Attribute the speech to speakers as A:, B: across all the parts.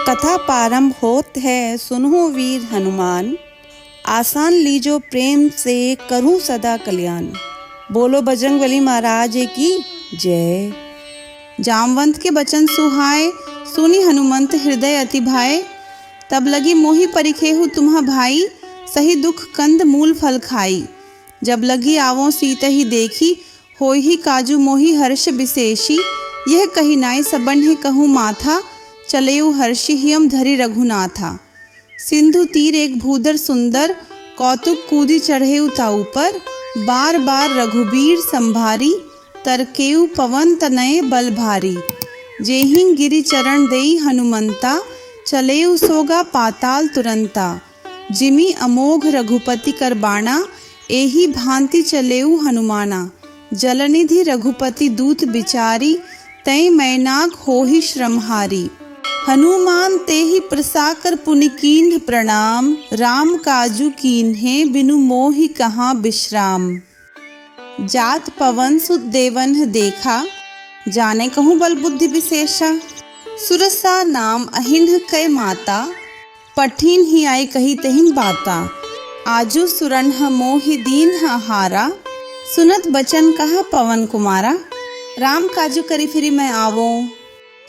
A: कथा प्रारंभ होत है, सुनो वीर हनुमान। आसान लीजो प्रेम से, करूं सदा कल्याण। बोलो बजरंगबली महाराज की जय। जामवंत के बचन सुहाए, सुनी हनुमंत हृदय अति भाए। तब लगी मोहि परिखेहु तुम्हा भाई, सही दुख कंद मूल फल खाई। जब लगी आवों सीत ही देखी, होई ही काजू मोहि हर्ष विशेषी। यह कही नाई सबन है कहूँ माथा, चलेऊ हर्षि हियम धरि रघुनाथा। सिंधु तीर एक भूधर सुंदर, कौतुक कूदी चढ़ेऊ ताऊ पर। बार बार रघुबीर संभारी, तरकेऊ पवन तनय बल भारी। जेहि गिरि चरण देई हनुमंता, चलेऊ सोगा पाताल तुरंता। जिमि अमोघ रघुपति कर बाणा, एही भांति चलेऊ हनुमाना। जलनिधि रघुपति दूत बिचारी, तै मैनाक होहि श्रमहारी। हनुमान तेहि प्रसाकर पुनि कीन्ह प्रणाम। राम काजू कीन्हे, बिनु मोहि कहाँ विश्राम। जात पवन सुत देवन देखा, जाने कहूँ बल बुद्धि विशेषा। सुरसा नाम अहिन्ह कै माता, पठिन ही आई कही तहिन बाता। आजू सुरन्ह मोहि दीन्ह हारा, सुनत बचन कहा पवन कुमारा। राम काजू करी फिरी मैं आवों,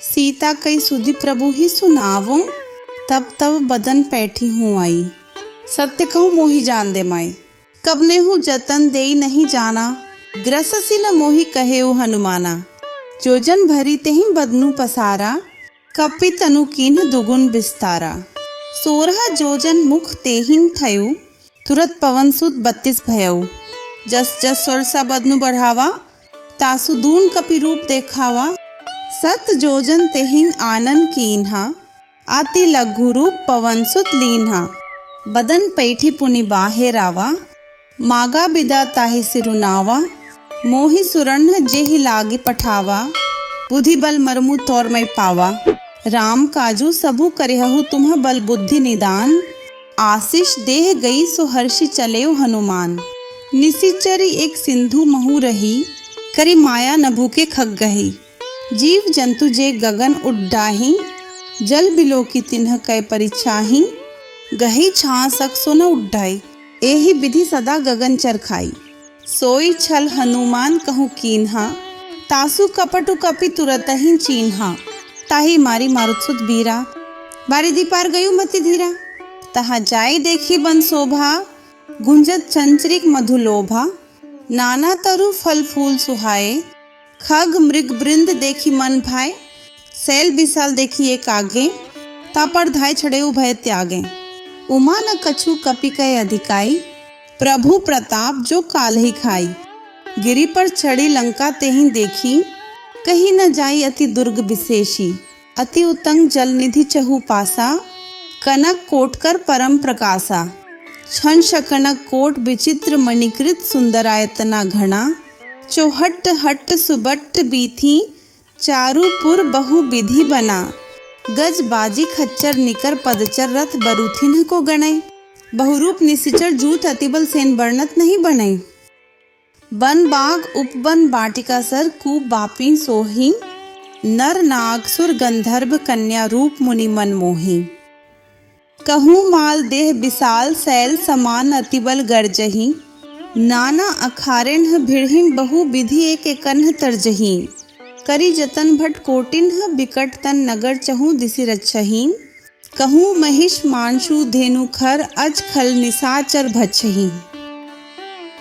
A: सीता कई सुधि प्रभु ही सुनावों। तब तब बदन पैठी हूँ आई, सत्य कहूँ मोहि जान दे माई। कबने हूँ जतन देई नहीं जाना, ग्रससी न मोहि कहेऊ हनुमाना। जोजन भरी तेहि बदनु पसारा, कपि तनु कीन्ह दुगुन विस्तारा। 16 जोजन मुख तेहिन थयु, तुरत पवन सुत 32 भयउ। जस जस सरसा बदनु बढ़ावा, तासु दून कपि रूप देखावा। 7 जोजन तेहिन आनन कीन्हा, आति लघु रूप पवन सुत लीन्हा। बदन पैठी पुनि बाहेर आवा, मागा बिदा ताहि सिरुनावा। मोहि सुरन्ह जेहि लागे पठावा, बुद्धि बल मरमु तौर मैं पावा। राम काजू सबु करेहु तुम्ह बल बुद्धि निदान, आशीष देह गई सो हर्षि चलेऊ हनुमान। निशिचरी एक सिंधु महु रही, करी माया न भूखे खग गही। जीव जंतु जे गगन उड्डाही, जल बिलो की तिन्ह कै परिछाही। गही छासक सो न उड्डाई, एहि विधि सदा गगन चरखाई। सोई छल हनुमान कहूँ कीन्हा, तासु कपटु कपि तुरत ही चीन्हा। ताही मारी मारुतसुत बीरा, बारी दी पार गयु मति धीरा। तहा जाई देखी बन शोभा, गुंजत चंचरिक मधुलोभा। नाना तरु फल फूल सुहाए, खग मृग बृंद देखी मन भाए। सैल विशाल देखी एक आगे, तापर धाय छड़ेऊ भय त्यागे। उमा न कछु कपि कै अधिकाई, प्रभु प्रताप जो काल ही खाई। गिरि पर चढ़ी लंका तेहि देखी, कहीं न जाई अति दुर्ग विशेषी। अति उतंग जल निधि चहु पासा, कनक कोटकर परम प्रकाशा। छन शकनक कोट विचित्र मणिकृत, सुंदरायतना घना। चौहट हट सुबट्ट बीथी, चारुपुर बहु विधि बना। गज बाजी खच्चर निकर, पदचर रथ बरूथिन को गणै। बहुरूप निशिचर जूत, अतिबल सेन वर्णत नहीं बनै। बन बाग उपवन बाटिका सर, कूप बापी सोही। नर नाग सुर गंधर्व, कन्या रूप मुनि मन मोही। कहूँ माल देह विशाल, सैल समान अतिबल गर्जही। नाना अखारेन्ह भिड़हिं, बहु विधि एक एकन्ह तरजही। करी जतन भट कोटिन्ह, बिकट तन नगर चहु दिसि रक्षहीं। कहूँ महिष मांशु धेनु खर, अज खल निशाचर भक्षहीं।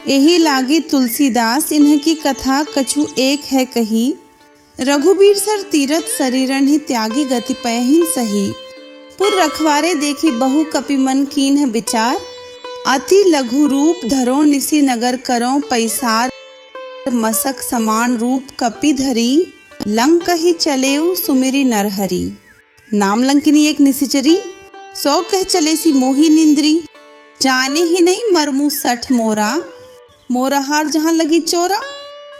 A: एहि लागी तुलसीदास, इन्ह की कथा कछु एक है कही। रघुबीर सर तीरथ शरीरन ही, त्यागी गति पयहिं सही। पुर रखवारे देखी बहु कपि मन कीन्ह विचार। अति लघु रूप धरो निसि नगर करो पैसार। मसक समान रूप कपि धरी, लंक ही चलेऊ सुमिरि नरहरि। नाम लंकिनी एक निशिचरी, सौ कह चले सी मोहि निंद्री। जाने ही नहीं मरमु 60 मोरा, मोरा हार जहाँ लगी चोरा।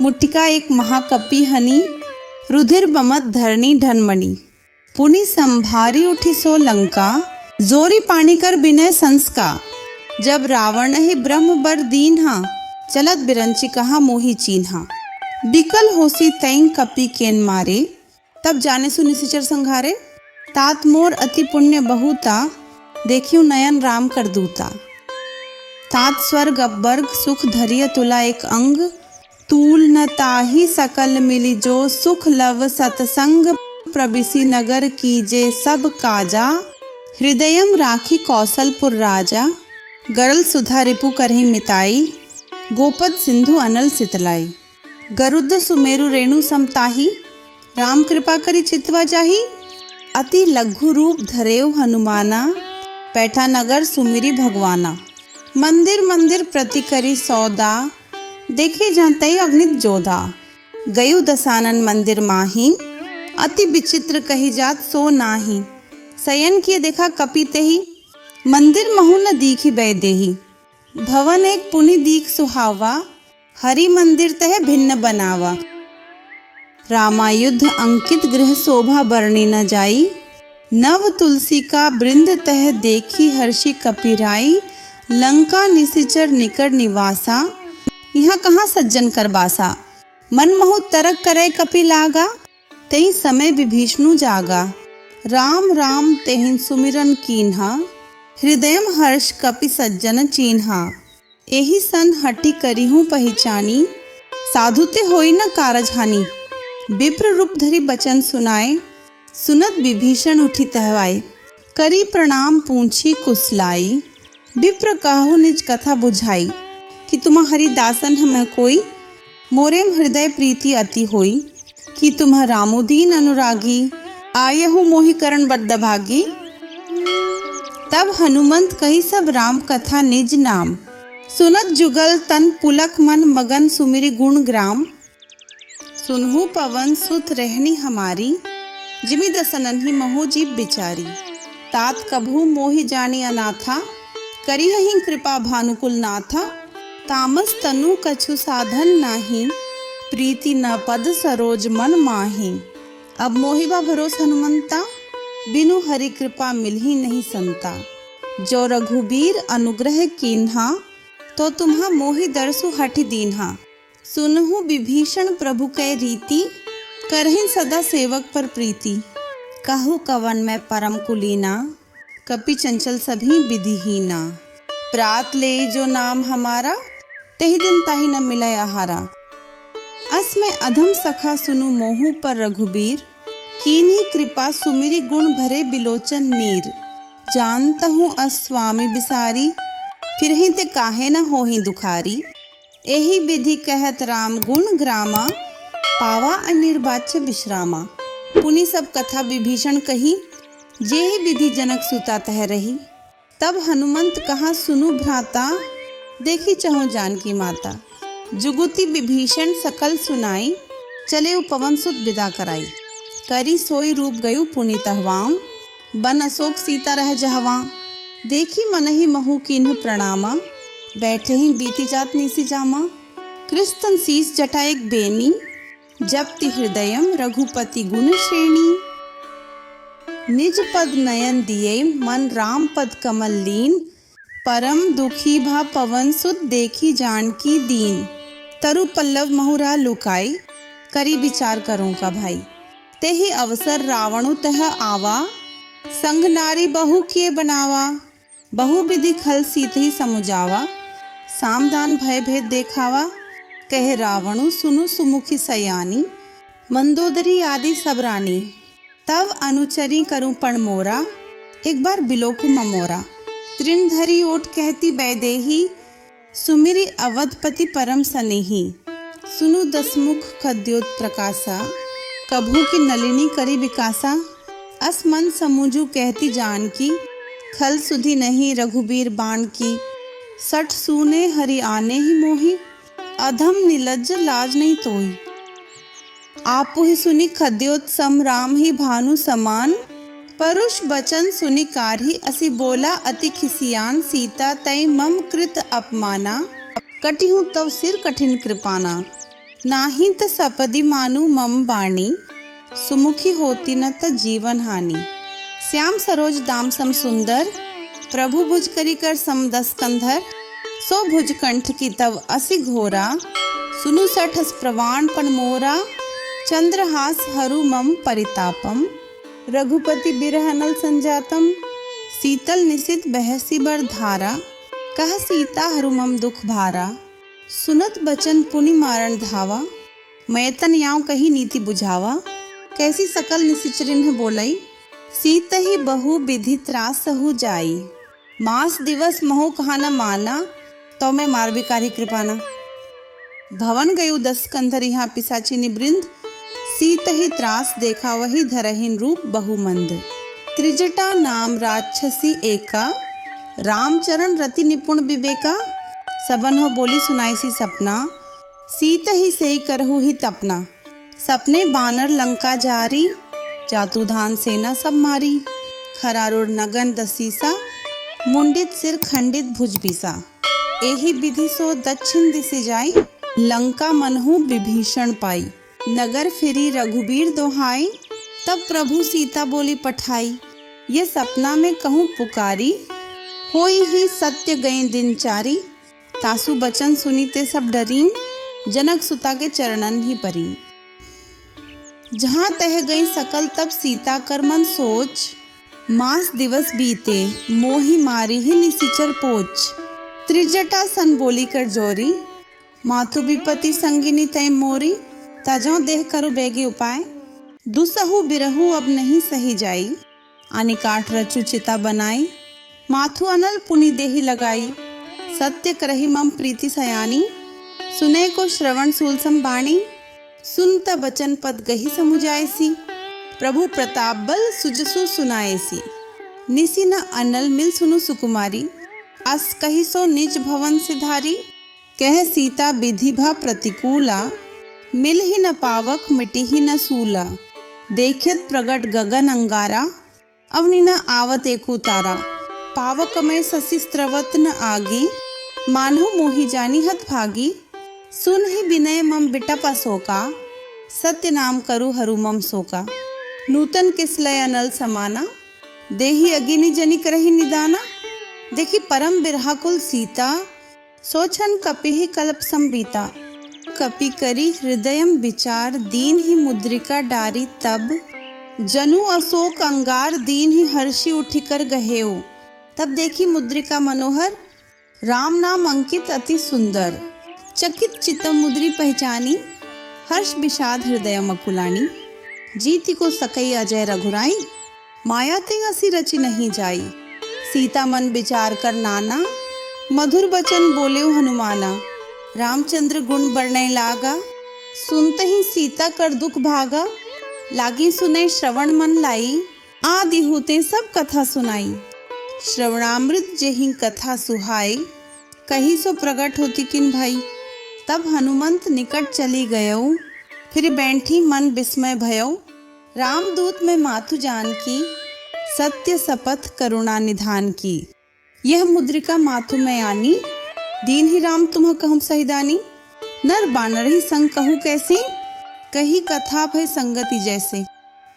A: मुट्टिका एक महाकपि हनी, रुधिर बमत धरनी ढनमणि। पुनि संभारी उठी सो लंका, जोरी पानी कर बिनय संस्का। जब रावण ही ब्रह्म बर दीन्हा, चलत बिरंची कहा मोहि चीन्हा। बिकल होसी तैं कपि केन मारे, तब जाने सु निशिचर संघारे। तात मोर अति पुण्य बहुता, देखियो नयन राम कर दूता। तात स्वर्ग अपवर्ग सुख धरिय तुला एक अंग, तूल न ताहि सकल मिली जो सुख लव सतसंग, प्रबिसी नगर कीजे सब काजा, हृदयम राखी कौशलपुर राजा, गरल सुधा रिपु करहि मिताई, गोपद सिंधु अनल सितलाई। गरुड़ सुमेरु रेणु समताही, राम कृपा करी चितवा जाही, अति लघु रूप धरेव हनुमाना, पैठा नगर सुमिरी भगवाना। मंदिर मंदिर प्रति करी सौदा, देखे जानते अग्नित जोधा, गयु दसानन मंदिर माही, अति विचित्र कही जात सो नाही, शयन किए देखा कपि तेहि, मंदिर महु न दीखी बैदेही, भवन एक पुनि दीख सुहावा, हरि मंदिर तह भिन्न बनावा। रामायुद्ध अंकित गृह शोभा बरनी न जाई, नव तुलसी का बृंद तह देखी हर्षि कपिराई, लंका निशिचर निकट निवासा, यहाँ कहाँ सज्जन कर बासा, मन महु तरक करे कपि लागा, तेहि समय विभीषणु जागा, राम राम तेहिन सुमिरन कीन्हा, हृदयम हर्ष कपि सज्जन चीन्हा, एहि सन हटि करिहूँ पहचानी, साधु ते होई न कारज हानि। विप्र रूप धरि बचन सुनाए, सुनत विभीषण उठी तहवाए, करी प्रणाम पूछी कुशलाई, विप्र कहु निज कथा बुझाई, कि तुम्हारी दासन हम कोई, मोरेम हृदय प्रीति अति होई, कि तुम रामोदीन अनुरागी, आयहु मोहि करण बद्ध भागी। तब हनुमंत कही सब राम कथा निज नाम, सुनत जुगल तन पुलक मन मगन सुमिरि गुण ग्राम, सुनहु पवन सुत रहनी हमारी, जिमि दसनन ही महो जीव बिचारी, तात कभू मोहि जानी अनाथा, करिहहि कृपा भानुकुल नाथा, तामस तनु कछु साधन नाही, प्रीति न पद सरोज मन माही। अब मोहिबा भरोस हनुमंता, बिनु हरि कृपा मिलही नहीं संता, जो रघुबीर अनुग्रह कीन्हा, तो तुम्हा मोहि दरसु हठि दीन्हा, सुनहु विभीषण प्रभु कै रीति, करहिं सदा सेवक पर प्रीति, कहु कवन मैं परम कुलीना, कपि चंचल सभी विधिहीना, प्रात ले जो नाम हमारा, तेहि दिन ताहि न मिलय आहारा। अस में अधम सखा सुनु मोहु पर रघुबीर, कीन्ही कृपा सुमिरि गुण भरे बिलोचन नीर, जानता हूँ अस स्वामी बिसारी, फिरहि ते काहे न होहि दुखारी, एहि विधि कहत राम गुण ग्रामा, पावा अनिर्वाच्य विश्रामा। पुनि सब कथा विभीषण कही, जेहि विधि जनक सुता तह रही, तब हनुमंत कहा सुनु भ्राता, देखी चहु जानकी माता, जुगुति विभीषण सकल सुनाई, चले पवन सुत विदा कराई, करी सोई रूप गयु पुनि तहवाम, बन अशोक सीता रह जहवा, देखी मनहि महु कीन्ह प्रणामा, बैठे ही बीती जात निसी जामा, कृस्तन शीस जटा एक बेनी, जपति हृदयम रघुपति गुण श्रेणी, निज पद नयन दिए मन राम पद कमल लीन, परम दुखी भा पवन सुत देखी जानकी दीन, तरु पल्लव महुरा लुकाई, करी विचार करूं का भाई, तेहि अवसर रावणु तह आवा, संग नारी बहु किए बनावा, बहु विधि खल सीते समुझावा, सामदान भय भेद देखावा, कह रावणु सुनु सुमुखी सयानी, मंदोदरी आदि सब रानी, तब अनुचरी करूं पण मोरा, एक बार बिलोकु ममोरा, तृण धरी ओट कहती बैदेही, सुमिरि अवधपति परम सनेही, सुनु दसमुख खद्योत प्रकाशा, कभू की नलिनी करी विकासा, अस मन समूझू कहती जानकी, खल सुधि नहीं रघुबीर बाण की, सठ सूने हरि आने ही मोही, अधम निलज्ज लाज नहीं तोही, आपु ही सुनी खद्योत सम राम ही भानु समान, परुष बचन सुनि कारहि असि बोला अति खिसियान, सीता तई मम कृत अपमाना, कटिहु तव सिर कठिन कृपाना, नाही त सपदि मानु मम बाणी, सुमुखी होती न त जीवन हानि। श्याम सरोज दाम सम सुंदर, प्रभु भुज करी कर सम दस कंधर, सो भुज कंठ की तव असि घोरा, सुनु सठस प्रवाण पण मोरा, चंद्रहास हरु मम परितापम, रघुपति बिरह अनल संजातम, शीतल निशित बहसी बर धारा, कह सीता हरुमम दुख भारा, सुनत बचन पुनि मारण धावा, मैं तन याव कही नीति बुझावा, कैसी सकल निशिचरिन बोलई, सीत ही बहु विधि त्रास सहु जाई, मास दिवस महु कहा न माना, तो मैं मारविकारी कृपाना। भवन गयु 10 कंधर यहाँ पिसाची निवृंद, सीत ही त्रास देखा वही धरहीन रूप बहुमंद, त्रिजटा नाम राक्षसी एका, रामचरण रति निपुण विवेका, सबन हो बोली सुनाई सी सपना, सीत ही सही करहु ही तपना, सपने बानर लंका जारी, जातुधान सेना सब मारी, खरारुड़ नगन दसीसा, मुंडित सिर खंडित भुज बिसा, एही विधि सो दक्षिण दिशि जाई, लंका मनहु विभीषण पाई, नगर फिरी रघुबीर दोहाई, तब प्रभु सीता बोली पठाई, ये सपना में कहूँ पुकारी, होई ही सत्य गए दिन चारी, तासु बचन सुनीते सब डरीन, जनक सुता के चरणन ही परीन। जहाँ तह गई सकल तब सीता कर मन सोच, मास दिवस बीते मोहि मारी ही निशिचर पोच, त्रिजटा सन बोली कर जोरी, माथु विपति संगिनी तय मोरी, तजो देह करु बेगे उपाय, दुसहु बिरहु अब नहीं सही जाई, आनी काठ रचु चिता बनाई, माथु अनल पुनि देहि लगाई, सत्य करहि मम प्रीति सयानी, सुने को श्रवण सूल संबाणी, सुनत बचन पद गही समुझाएसी, प्रभु प्रताप बल सुजसु सुनाएसी, निसी न अनल मिल सुनु सुकुमारी, अस कही सो निज भवन सिधारी, कह सीता विधि भा प्रतिकूला, मिल ही न पावक मिटी ही न सूला, देखित प्रगट गगन अंगारा, अवनि न आवत एकु तारा, पावक में ससी स्त्रवत न आगी, मानो मोहि जानी हत भागी, सुन ही विनय मम बिटप अशोका, सत्य नाम करु हरु मम शोका, नूतन किसलय अनल समाना, देहि अगिनि जनि करहि निदाना, देखी परम बिरहाकुल सीता, सोचन कपि कल्प संबीता, कपि करी हृदयम विचार, दीन ही मुद्रिका डारी तब, जनु अशोक अंगार दीन ही हर्षि उठिकर गहेऊ, तब देखी मुद्रिका मनोहर, राम नाम अंकित अति सुंदर, चकित चित्तम मुद्री पहचानी, हर्ष विषाद हृदय मकुलानी, जीति को सकई अजय रघुराई, माया ते असी रचि नहीं जाई, सीता मन विचार कर नाना, मधुर बचन बोले हनुमाना, रामचंद्र गुण बरनै लागा, सुनते ही सीता कर दुख भागा, लागी सुने श्रवण मन लाई, आदि होते सब कथा सुनाई, श्रवणामृत जेहि कथा सुहाई, कही सो प्रकट होती किन भाई, तब हनुमंत निकट चली गयऊ, फिर बैठी मन विस्मय भयऊ, रामदूत में माथु जान की, सत्य शपथ करुणा निधान की, यह मुद्रिका माथु में आनी, दीन ही राम तुम कहूँ सहिदानी, नर बानर ही संग कहूँ कैसी, कही कथा भय संगति जैसे,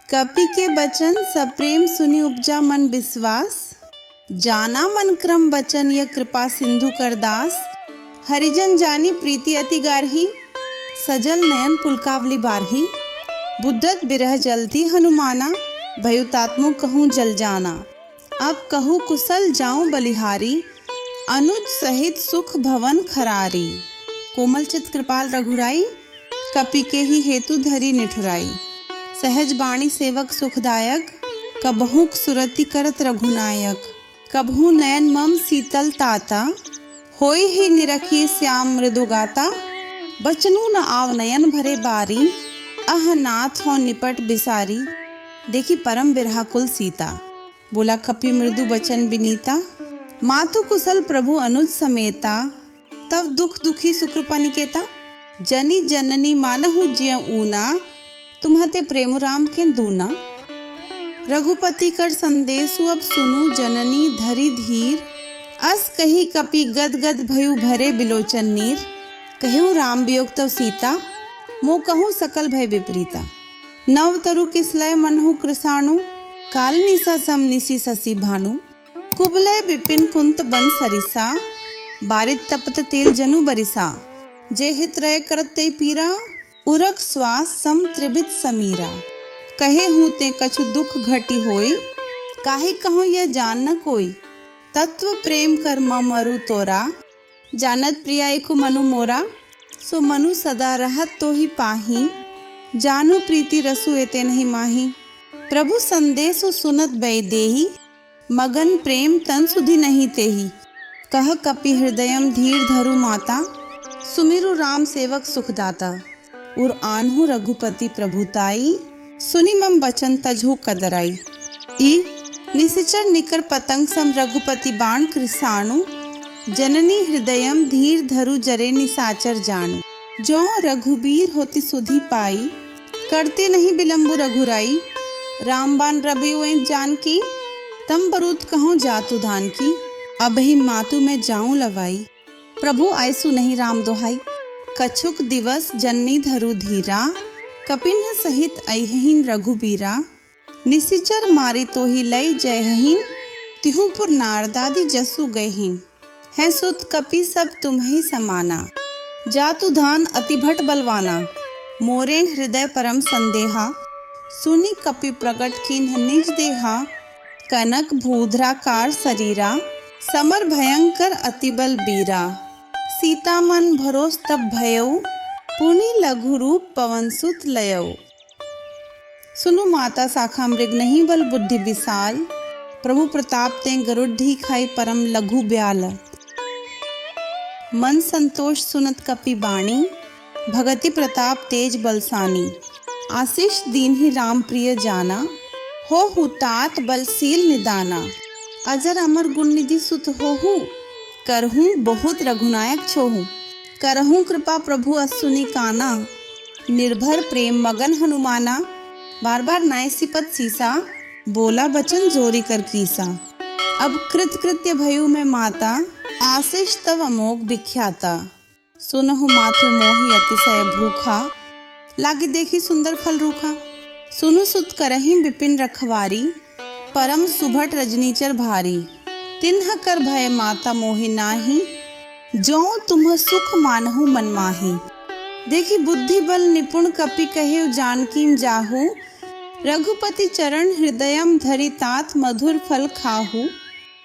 A: कपि के बचन सप्रेम सुनि उपजा मन विश्वास, जाना मन क्रम बचन यह कृपा सिंधु कर दास, हरिजन जानी प्रीति अति गारही, सजल नयन पुलकावली बारही, बुद्धत बिरह जलती हनुमाना, भयुतात्मु कहूँ जल जाना, अब कहूँ कुशल जाऊं बलिहारी, अनुज सहित सुख भवन खरारी, कोमल चित कृपाल रघुराई, कपि के ही हेतु धरी निठुराई, सहज बाणी सेवक सुखदायक, कबहू सुरति करत रघुनायक, कबहू नयन मम शीतल ताता, होई ही निरखी श्याम मृदु गाता, बचनू न आव नयन भरे बारी, अह नाथ हो निपट बिसारी, देखी परम बिरहाकुल सीता, बोला कपि मृदु बचन विनीता, माथु कुशल प्रभु अनुज समेता, तब दुख दुखी सुकृपा निकेता, जनी जननी मानहु जिय ऊना, तुम्हते प्रेम राम के दूना, रघुपति कर संदेशु अब सुनु जननी धरी धीर, अस कही कपि गद गद भयु भरे बिलोचन नीर, कहूँ राम वियोग तव सीता, मो कहूँ सकल भय विपरीता, नव तरु किसलय मनहु कृसाणु, काल निशा सम निशि शशि भानु, कुबलय विपिन कुंत बन सरिसा, बारित तपत तेल जनु बरिसा, जे हित रय करत ते पीरा, उरक श्वास सम त्रिभित समीरा, कहे हूँ ते कछु दुख घटी होई, काहे कहूँ यह जान न कोई। तत्व प्रेम कर मरु तोरा, जानत प्रिया एक मनु मोरा। सो मनु सदा रहत तो ही पाही, जानु प्रीति रसु एते नहीं माही। प्रभु संदेश सुनत बै देही, मगन प्रेम तन सुधि नहीं तेही। कह कपि हृदयम धीर धरु माता, सुमिरु राम सेवक सुखदाता। उर आन्हु रघुपति प्रभुताई, सुनि मम बचन तजहु कदराई। ई निशिचर निकर पतंग सम रघुपति बाण कृसाणु, जननी हृदयम धीर धरु जरे निसाचर जानू। जो रघुबीर होती सुधि पाई, करते नहीं बिलम्बु रघुराई। रामबान रबि जानकी, तम बरूद कहूँ जातु धान की। अब ही मातु में जाऊं लवाई, प्रभु आयसु नहीं राम दोहाई। कछुक दिवस जननी धरु धीरा, कपिन सहित अहिन रघुबीरा। निशिचर मारी तो ही लई जयहीन, तिहुपुर नारदादी जसु गयहीन। है सुत कपि सब तुम्हें समाना, जातु धान अति भट बलवाना। मोरे हृदय परम संदेहा, सुनि कपि प्रकट कीन्ह निज देहा। कनक भूधराकार शरीरा, समर भयंकर अति बल बीरा। सीता मन भरोस तब भयउ, पुनि लघु रूप पवन सुत लयउ। सुनु माता शाखा मृग नहीं बल बुद्धि विशाल, प्रभु प्रताप ते गरुड़ खाई परम लघु ब्याल। मन संतोष सुनत कपि बाणी, भगति प्रताप तेज बलसानी। आशीष दीन ही राम प्रिय जाना, हो हुतात बलशील निदाना। अजर अमर गुण निधि सुत होहु, करहूँ बहुत रघुनायक छोहू। करहूँ कृपा प्रभु असुनि काना, निर्भर प्रेम मगन हनुमाना। बार बार नाय सिपत सीसा, बोला बचन जोरी कर कीसा। अब कृत कृत्य भयु में माता, आशीष तव अमोघ विख्याता। सुनहु माथु मोहि अतिशय भूखा, लागे देखी सुंदर फल रूखा। सुनु सुत करही विपिन रखवारी, परम सुभट रजनीचर भारी। तिन्ह कर भय माता मोहि नाही, जो तुम सुख मानहु मन माही। देखी बुद्धि बल निपुण कपि कहे जानकीन जाहू। रघुपति चरण हृदयम धरि तात मधुर फल खाहू।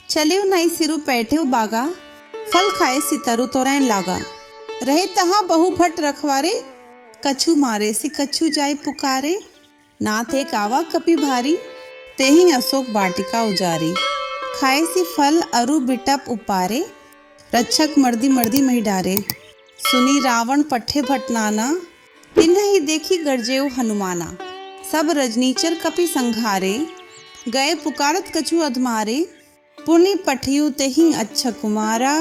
A: चलियो नाई सिरु पैठेव बागा, फल खाए सितरु तोरैन लागा। रहे तहाँ बहु भट रखवारे, कछु मारे सि कछु जाय पुकारे। नाथ एक आवा कपि भारी, तेहि अशोक वाटिका उजारी। खाए सी फल अरु बिटप उपारे, रक्षक मर्दी मर्दी मही डारे। सुनी रावण पट्ठे भटनाना, तिन्ह ही देखी गरजेऊ हनुमाना। सब रजनीचर कपि संघारे, गए पुकारत कछु अधमारे। पुनि पठियु तेहि अच्छा कुमारा,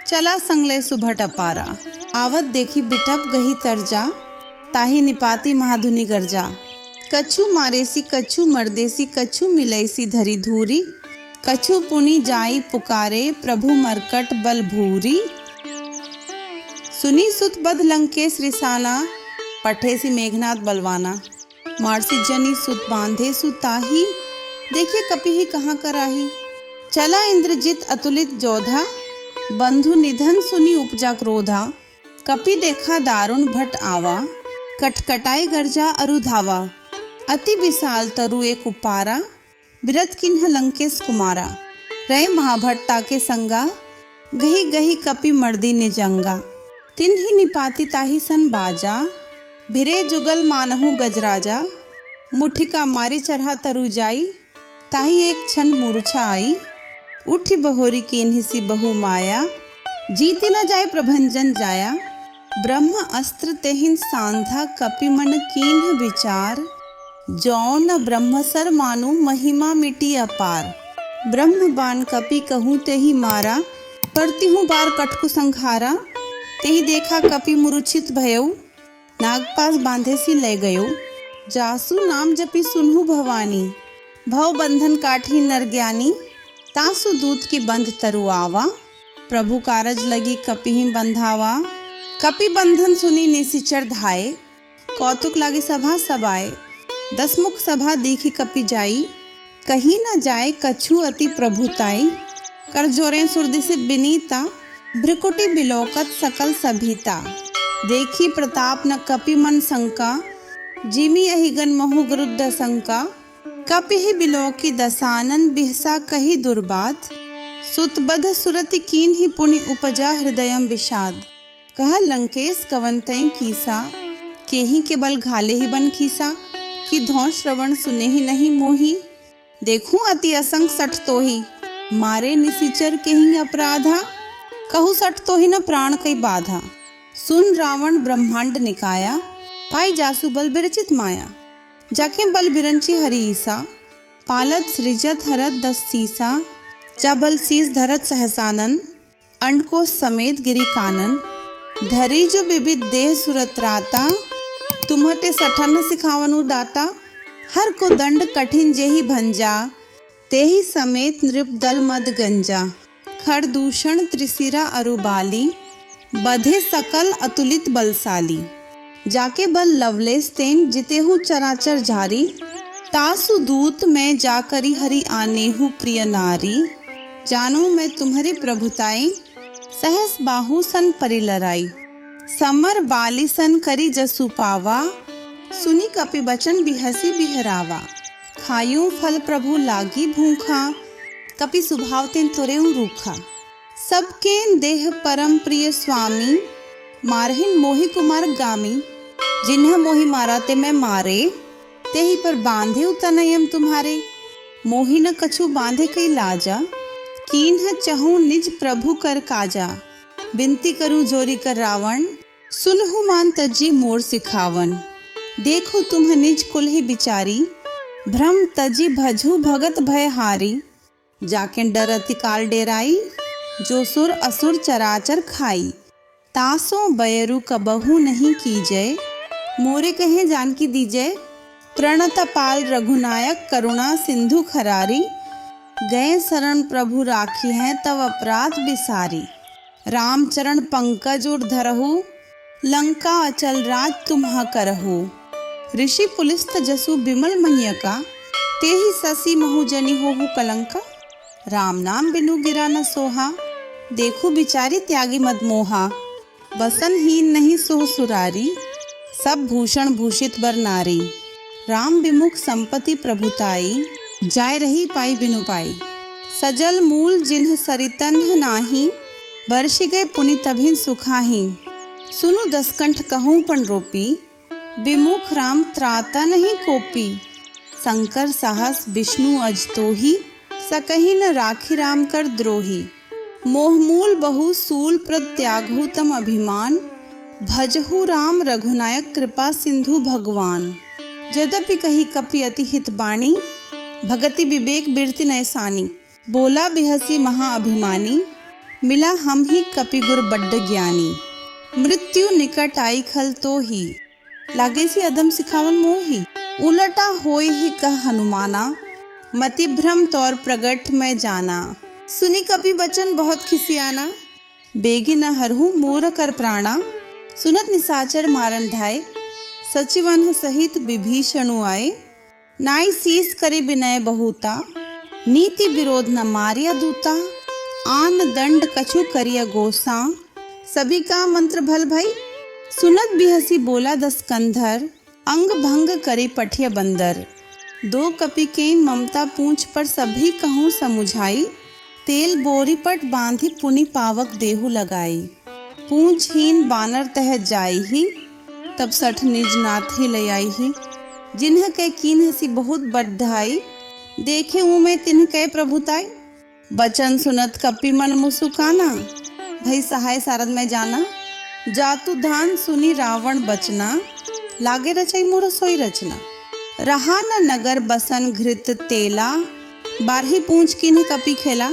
A: चला संगले सुभट अपारा। आवत देखी बिटप गही तरजा, ताहि निपाती महाधुनि गर्जा। कछु मारेसी कछु मर्देसी, कछु मिलैसी धरी धूरी। कछु पुनि जाई पुकारे, प्रभु मरकट बल भूरी। सुनी सुत बद लंकेश रिसाना, पठेसी मेघनाथ बलवाना। मारसी जनी सुत बांधे सुताही, देखिए कपि ही कहाँ कराही। चला इंद्रजित अतुलित जोधा, बंधु निधन सुनी उपजा क्रोधा। कपि देखा दारुण भट आवा, कटकटाई गर्जा अरु धावा। अति विशाल तरु एक उपारा, बिरत किन्ह लंकेश कुमारा। रहे महाभट्टा के संगा, गही गही कपि मर्दी निजंगा। तिन्हि निपाति ताहि सन बाजा, भिरे जुगल मानहु गजराजा। मुठिका मारी चढ़ा तरु जाई, ताहि एक क्षण मूर्छा आई। उठी बहोरी किन्हि सी बहु माया, जीति न जाय प्रभंजन जाया। ब्रह्म अस्त्र तेहिन सांधा, कपि मन कीन्ह विचार। जौन ब्रह्मसर मानु, महिमा मिटी अपार। ब्रह्म बान कपि कहूँ तेहि मारा, करती हूँ बार कटकु संघारा। तेहि देखा कपि मूर्छित भयउ, नागपास बांधे सी ले गयो। जासु नाम जपि सुनहु भवानी, भव बंधन काठी नर ज्ञानी। तासु दूत की बंध तरु आवा, प्रभु कारज लगी कपिहि बंधावा। कपि बंधन सुनी निशिचर धाये, कौतुक लागे सभा सबाए। दसमुख सभा देखी कपि जाई, कहीं न जाए कछु अति प्रभुताई। कर जोरे सुरदि से बिनीता, भ्रिकुटी बिलोकत सकल सभीता। देखी प्रताप न कपि मन शंका, जिमि अहिगन महु गरुद्ध शंका, कपिहि बिलोकी दसानन बिहसा कही दुर्बात, सुतबध सुरति कीन्हि पुनि उपजा हृदयम विषाद। कह लंकेश कवंतई कीसा, केहि के बल घाले ही बन खीसा, कि धौं श्रवण सुने ही नहीं मोही। देखूं अति असंग सठ तो ही, मारे निशिचर केहि अपराधा, कहु सठ तो ही न प्राण कई बाधा। सुन रावण ब्रह्मांड निकाया, पाई जासु बल बिरचित माया। जाके बल बिरंची हरि ईसा, पालत सृजत हरत दस सीसा। जा बल सीस धरत सहसानन, अंडकोश समेत गिरी कानन। धरी जो विविध देह सुरत राता, तुम्हते सठन सिखावनु दाता। हर को दंड कठिन जेहि भंजा, तेहि समेत नृप दल मद गंजा। खर दूषण त्रिशिरा अरुबाली, बधे सकल अतुलित बलशाली। जाके बल लवलेस तेन जितेहु चराचर झारी, तासु दूत मैं जाकरी हरि आनेहु प्रिय नारी। जानो मैं तुम्हारे प्रभुताई, सहस बाहु सन परिलराई। समर बाली सन करी जसु पावा, सुनी कपि बचन बिहसी बिहरावा। खायूं फल प्रभु लागी भूखा, कपि सुभाव तेन तुरेऊ रूखा। सबके देह परम प्रिय स्वामी, मारहिन मोहि कुमार गामी। जिन्ह मोहि मारा ते मैं मारे, तेहि पर बांधे तनयम तुम्हारे। मोहि न कछु बांधे कई लाजा, कीन्ह चहूं निज प्रभु कर काजा। बिनती करूं जोरी कर रावण, सुनहु मान तजी मोर सिखावन। देखो तुम निज कुल ही बिचारी, भ्रम तजी भजू भगत भय हारी। जाके डरति काल डेराई, जो सुर असुर चराचर खाई। तासों बयरु कबहु नहीं कीजय, मोरे कहे जानकी दीजय। प्रणत पाल रघुनायक करुणा सिंधु खरारी, गए शरण प्रभु राखी हैं तव अपराध बिसारी। रामचरण पंकज उर धरहु, लंका अचल राज तुम्हा करहु। ऋषि पुलिस्त जसु बिमल मह्यका, तेहि ससी महु जनि होहु कलंका। राम नाम बिनु गिरा न सोहा, देखु बिचारी त्यागी मद मोहा। बसन हीन नहीं सोह सुरारी, सब भूषण भूषित बर नारी। राम विमुख संपत्ति प्रभुताई, जाय रही पाई बिनु पाई। सजल मूल जिन्ह सरितन नाही, बरसि गए पुनि तभिन सुखाही। सुनु दसकंठ कहूँ पण रोपी, विमुख राम त्राता नहीं कोपी। शंकर साहस विष्णु अज तोही, सकहि न राखी राम कर द्रोही। मोहमूल बहु सूल प्रत्याघु तम अभिमान, भजहु राम रघुनायक कृपा सिंधु भगवान। यद्यपि कही कपि अति हित बाणी, भगति विवेक बिरति नैसानी। बोला बिहसी महाअभिमानी, मिला हम ही कपि गुर बड्ड ज्ञानी। मृत्यु निकट आई खल तो ही, लागे सी अदम सिखावन मोही। उलटा होय ही कह हनुमाना, मति भ्रम तौर प्रगट मैं जाना। सुनी कपि बचन बहुत खिसियाना, बेगी न हरहु मोर कर प्राणा। सुनत निसाचर मारन धाय, सचिवन सहित विभीषणु आए। नाई शीस करे विनय बहुता, नीति विरोध न मारिया दूता। आन दंड कछु करिया गोसा, सभी का मंत्र भल भई। सुनत बिहसी बोला दस कंधर, अंग भंग करे पठिया बंदर। दो कपि के ममता पूंछ पर सभी कहूँ समुझाई। तेल बोरी पट बांधी पुनि पावक देहु लगाई। पूंछहीन बानर तह जाई ही, तब सठ निज नाथ ही ले आई ही। जिन्ह के कीन्ह सी बहुत बड्ढाई, देखे मैं तिन्ह के प्रभुताई। बचन सुनत कपि मन मुसुकाना, भई सहाय सारद में जाना। जातु धान सुनी रावण बचना, लागे रचई मोर सोई रचना। रहा न नगर बसन घृत तेला, बारही पूंछ किन्ह कपि खेला।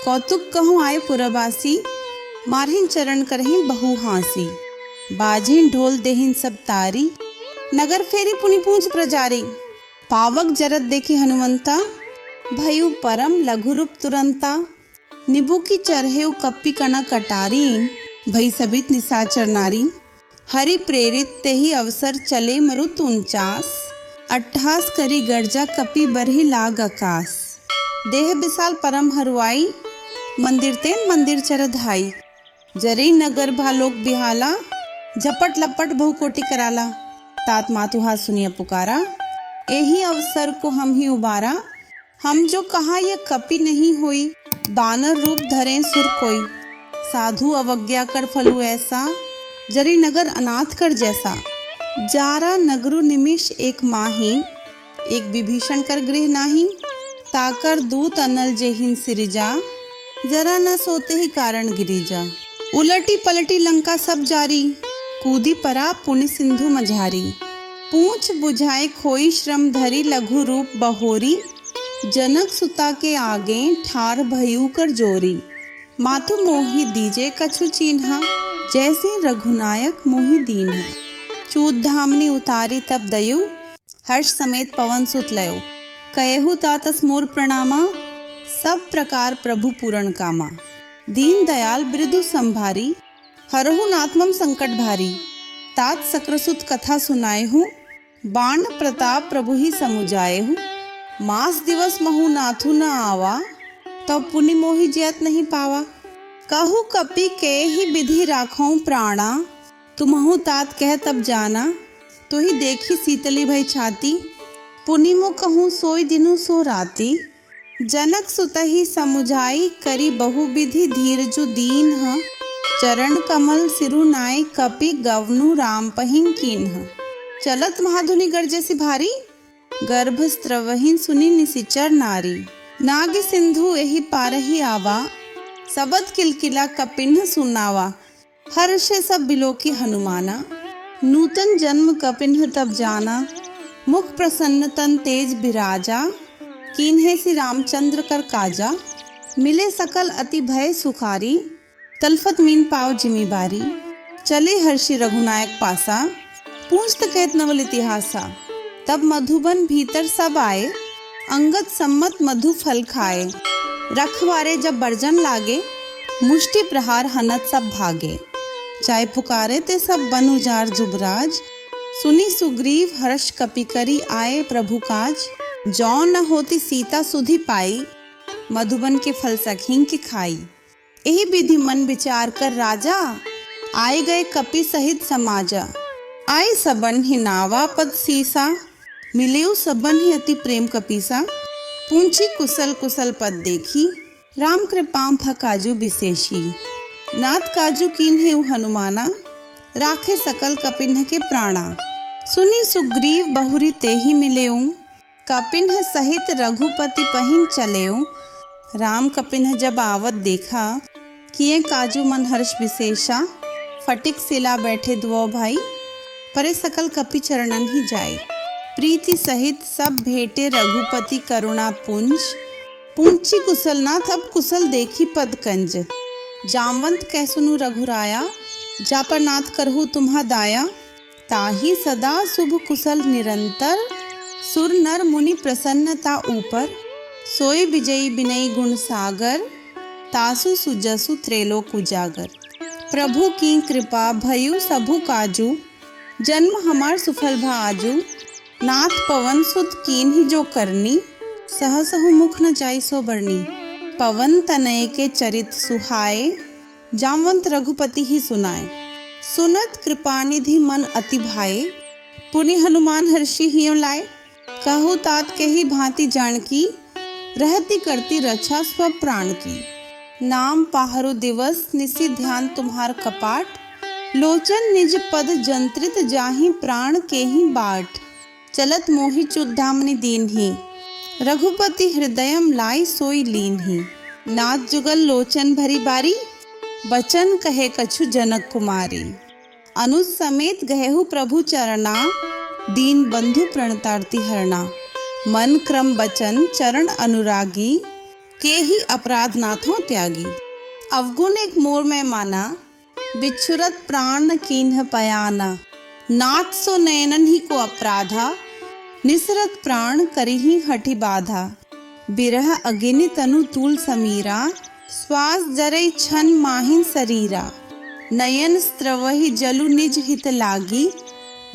A: कौतुक कहूँ आए पुरबासी, मारहिन चरण करहिन बहु हांसी। बाजिन ढोल देहिन सब तारी, नगर फेरी पुनि पूंछ प्रजारी। पावक जरत देखी हनुमंता, भयु परम लघु रूप तुरंता। निबु की चरहेउ कपि कना कटारी, भई सबित निसाचर नारी। हरि प्रेरित तेहि अवसर चले मरुत 49, 28 करी गर्जा कपि बरहि लाग आकाश। देह विशाल परम हरुआई, मंदिर तेन मंदिर चरधाई। जरी नगर भालोक बिहाला, झपट लपट बहु कोटि कराला। तात मातुहा सुनिया पुकारा, यही अवसर को हम ही उबारा। हम जो कहा यह कपि नहीं होई, बानर रूप धरे सुर कोई। साधु अवज्ञा कर फलु ऐसा, जरी नगर अनाथ कर जैसा। जारा नगरु निमिष एक माही, एक विभीषण कर गृह नाही। ताकर दूत अनल जेहिन सिरिजा, जरा न सोते ही कारण गिरिजा। उलटी पलटी लंका सब जारी, कूदी परा पुण्य सिंधु मझारी। पूछ बुझाए खोई श्रम धरी, लघु रूप बहोरी। जनक सुता के आगे ठार भयू कर जोरी। मातु मोहि दीजे कछु चिन्हा, जैसे रघुनायक मोहि दीन्हा। चूत धामनी उतारी तब दयु, हर्ष समेत पवन सुत लयो। कयहु तातस मोर प्रणामा, सब प्रकार प्रभु पूरण कामा। दीन दयाल बिरदु संभारी, हरहु नाथमम संकट भारी। तात सक्रसुत कथा सुनाए हूँ, बाण प्रताप प्रभु ही समुझाए हूँ। मास दिवस महु नाथु न आवा, तब पुनि मोहि जयत नहीं पावा। कहु कपि के ही विधि राखऊं प्राणा, तुमहु तात कह तब जाना। तो ही देखी शीतली भई छाती, पुनि मो कहूँ सोई दिनु सो राती। जनक सुतहि समुझाई, करी बहु विधि धीरजु दीन्ह। चरण कमल सिरु नाय, कपि गवनु राम पहिं कीन्ह। चलत महाधुनि गर्जसि भारी, गर्भ स्त्रवहिं सुनि निसिचर नारी। नाग सिंधु एहि पारहि आवा, सबद किलकिला कपिन्ह सुनावा। हर्षे सब बिलोकी हनुमाना, नूतन जन्म कपिन्ह तब जाना। मुख प्रसन्न तन तेज बिराजा, कीन्हे सि रामचंद्र कर काजा। मिले सकल अति भय सुखारी, तलफत मीन पाव जिमी बारी। चले हर्षि रघुनायक पासा, पूछत कहत नवल इतिहासा। तब मधुबन भीतर सब आए, अंगद सम्मत मधु फल खाए। रखवारे जब बरजन लागे, मुष्टि प्रहार हनत सब भागे। चाय पुकारे ते सब बन उजार जुबराज, सुनी सुग्रीव हर्ष कपि करी आए प्रभु काज। जौ न होती सीता सुधि पाई, मधुबन के फल सखीं के खाई। यही विधि मन विचार कर राजा, आए गए कपि सहित समाजा। आए सबन ही नावा पद सीसा, मिलेउ सबन ही अति प्रेम कपीसा। पूंछी कुशल कुशल पद देखी, राम कृपाम काजू विशेषी। नाथ काजू कीन्हे हनुमाना, राखे सकल कपिन्ह के प्राणा। सुनी सुग्रीव बहुरी तेहि मिलेऊ, कपिन्ह सहित रघुपति पहिं चलेऊ। राम कपिन्ह जब आवत देखा, किए काजू मन हर्ष विशेषा। फटिक सिला बैठे दुओ भाई, परे सकल कपि चरणन ही जाए। प्रीति सहित सब भेटे रघुपति करुणा पुंज। पूंछी कुशल नाथ अब कुशल देखी पद कंज। जामवंत कह सुनु रघुराया, जा पर नाथ करहु तुम्हा दाया। ताही सदा शुभ कुशल निरंतर, सुर नर मुनि प्रसन्नता ऊपर। सोई विजयी बिनई गुण सागर, तासु सुजसु त्रैलोक उजागर। प्रभु की कृपा भयु सबु काजू, जन्म हमार सुफल भा आजू। नाथ पवन सुत कीन्हि जो करनी, सहसहु मुख न जाई सो बरनी। पवन तनय के चरित सुहाए, जामवंत रघुपति ही सुनाए। सुनत कृपानिधि मन अति भाए, पुनि हनुमान हर्षि हिय लाए। कहु तात के ही भांति जानकी, रहती करती रक्षा स्व प्राण की। नाम पाहरु दिवस निसि ध्यान तुम्हार कपाट। लोचन निज पद जंत्रित जाहि प्राण के ही बाट। चलत मोहि चुद्धामनि दीन्हि, रघुपति हृदयम लाई सोई लीन्हि। नाथ जुगल लोचन भरी बारी, बचन कहे कछु जनक कुमारी। अनुज समेत गहेहु प्रभु चरना, दीन बंधु प्रणतारती हरना। मन क्रम बचन चरण अनुरागी, के ही अपराध नाथों त्यागी। अवगुण एक मोर में माना, बिछुरत प्राण कीन्ह पयाना। नाथ सो नयनन ही को अपराधा, निसरत प्राण करिहि हठि बाधा। बिरह अगिनि तनु तूल समीरा, श्वास जरई छन माहिन शरीरा। नयन स्त्रवहि जलु निज हित लागी,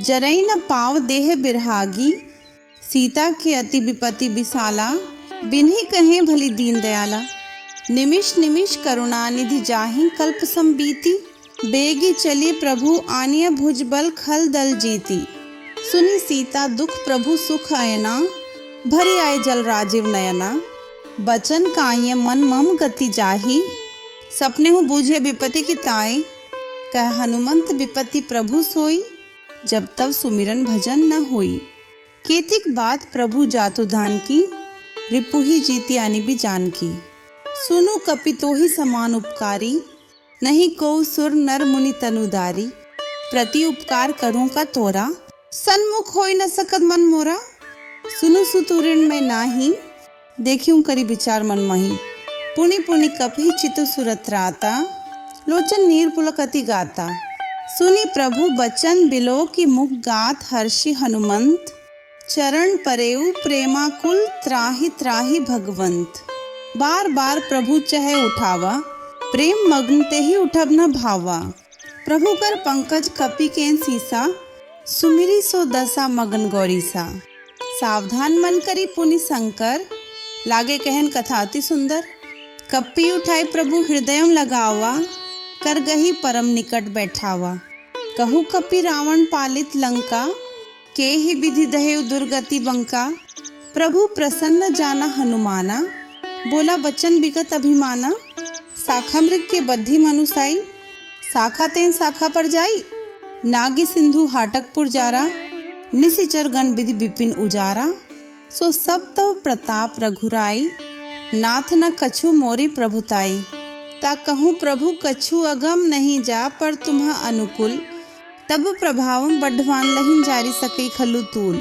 A: जरई न पाव देह बिरहागी। सीता के अति विपति विशाला, बिन्ही कहे भली दीन दयाला। निमिष निमिष करुणा निधि जाहि कल्प संबीति। बेगी चलिए प्रभु आनिया भुजबल खल दल जीती। सुनी सीता दुख प्रभु सुख आयना, भरी आए जल राजीव नयना। बचन काये मन मम गति जाही, सपने हूँ बूझे विपत्ति की ताई। कह हनुमंत विपत्ति प्रभु सोई, जब तब सुमिरन भजन न होई। केतिक बात प्रभु जातु धान की, रिपुहि जीती आनी भी जान की। सुनु कपि तोहि समान उपकारी, नहीं को सुर नर मुनि तनुदारी। प्रति उपकार करूं का तोरा, सन्मुख होई न सकत मन मोरा। सुनु सुतु ऋण में नाही, देखियूं करी विचार मन मही। पुनि पुनि कपि चितु सुरत राता, लोचन नीर पुलकति गाता। सुनी प्रभु बचन बिलो की मुख गात, हर्षि हनुमंत चरण परेऊ प्रेमाकुल त्राहि त्राहि भगवंत। बार बार प्रभु चहे उठावा, प्रेम मग्न ते ही उठब न भावा। प्रभु कर पंकज कपि केन सीसा, सुमिरी सो दशा मगन गौरी सा। सावधान मन करी पुनि शंकर, लागे कहन कथा अति सुंदर। कपि उठाई प्रभु हृदय लगावा, कर गही परम निकट बैठावा। कहु कपि रावण पालित लंका, के ही विधि दहेउ दुर्गति बंका। प्रभु प्रसन्न जाना हनुमाना, बोला बचन विगत अभिमाना। शाखा मृग के बद्धि मनुसाई, शाखा तेन शाखा पर जाई। नागी सिंधु हाटकपुर जारा, निशिचर गण विधि विपिन उजारा। सो सब तव प्रताप रघुराई, नाथ न कछु मोरी प्रभुताई। ता कहूँ प्रभु कछु अगम नहीं जा, पर तुम्हा अनुकूल। तब प्रभाव बढ़वान लहिन जारी सकई खलु तूल।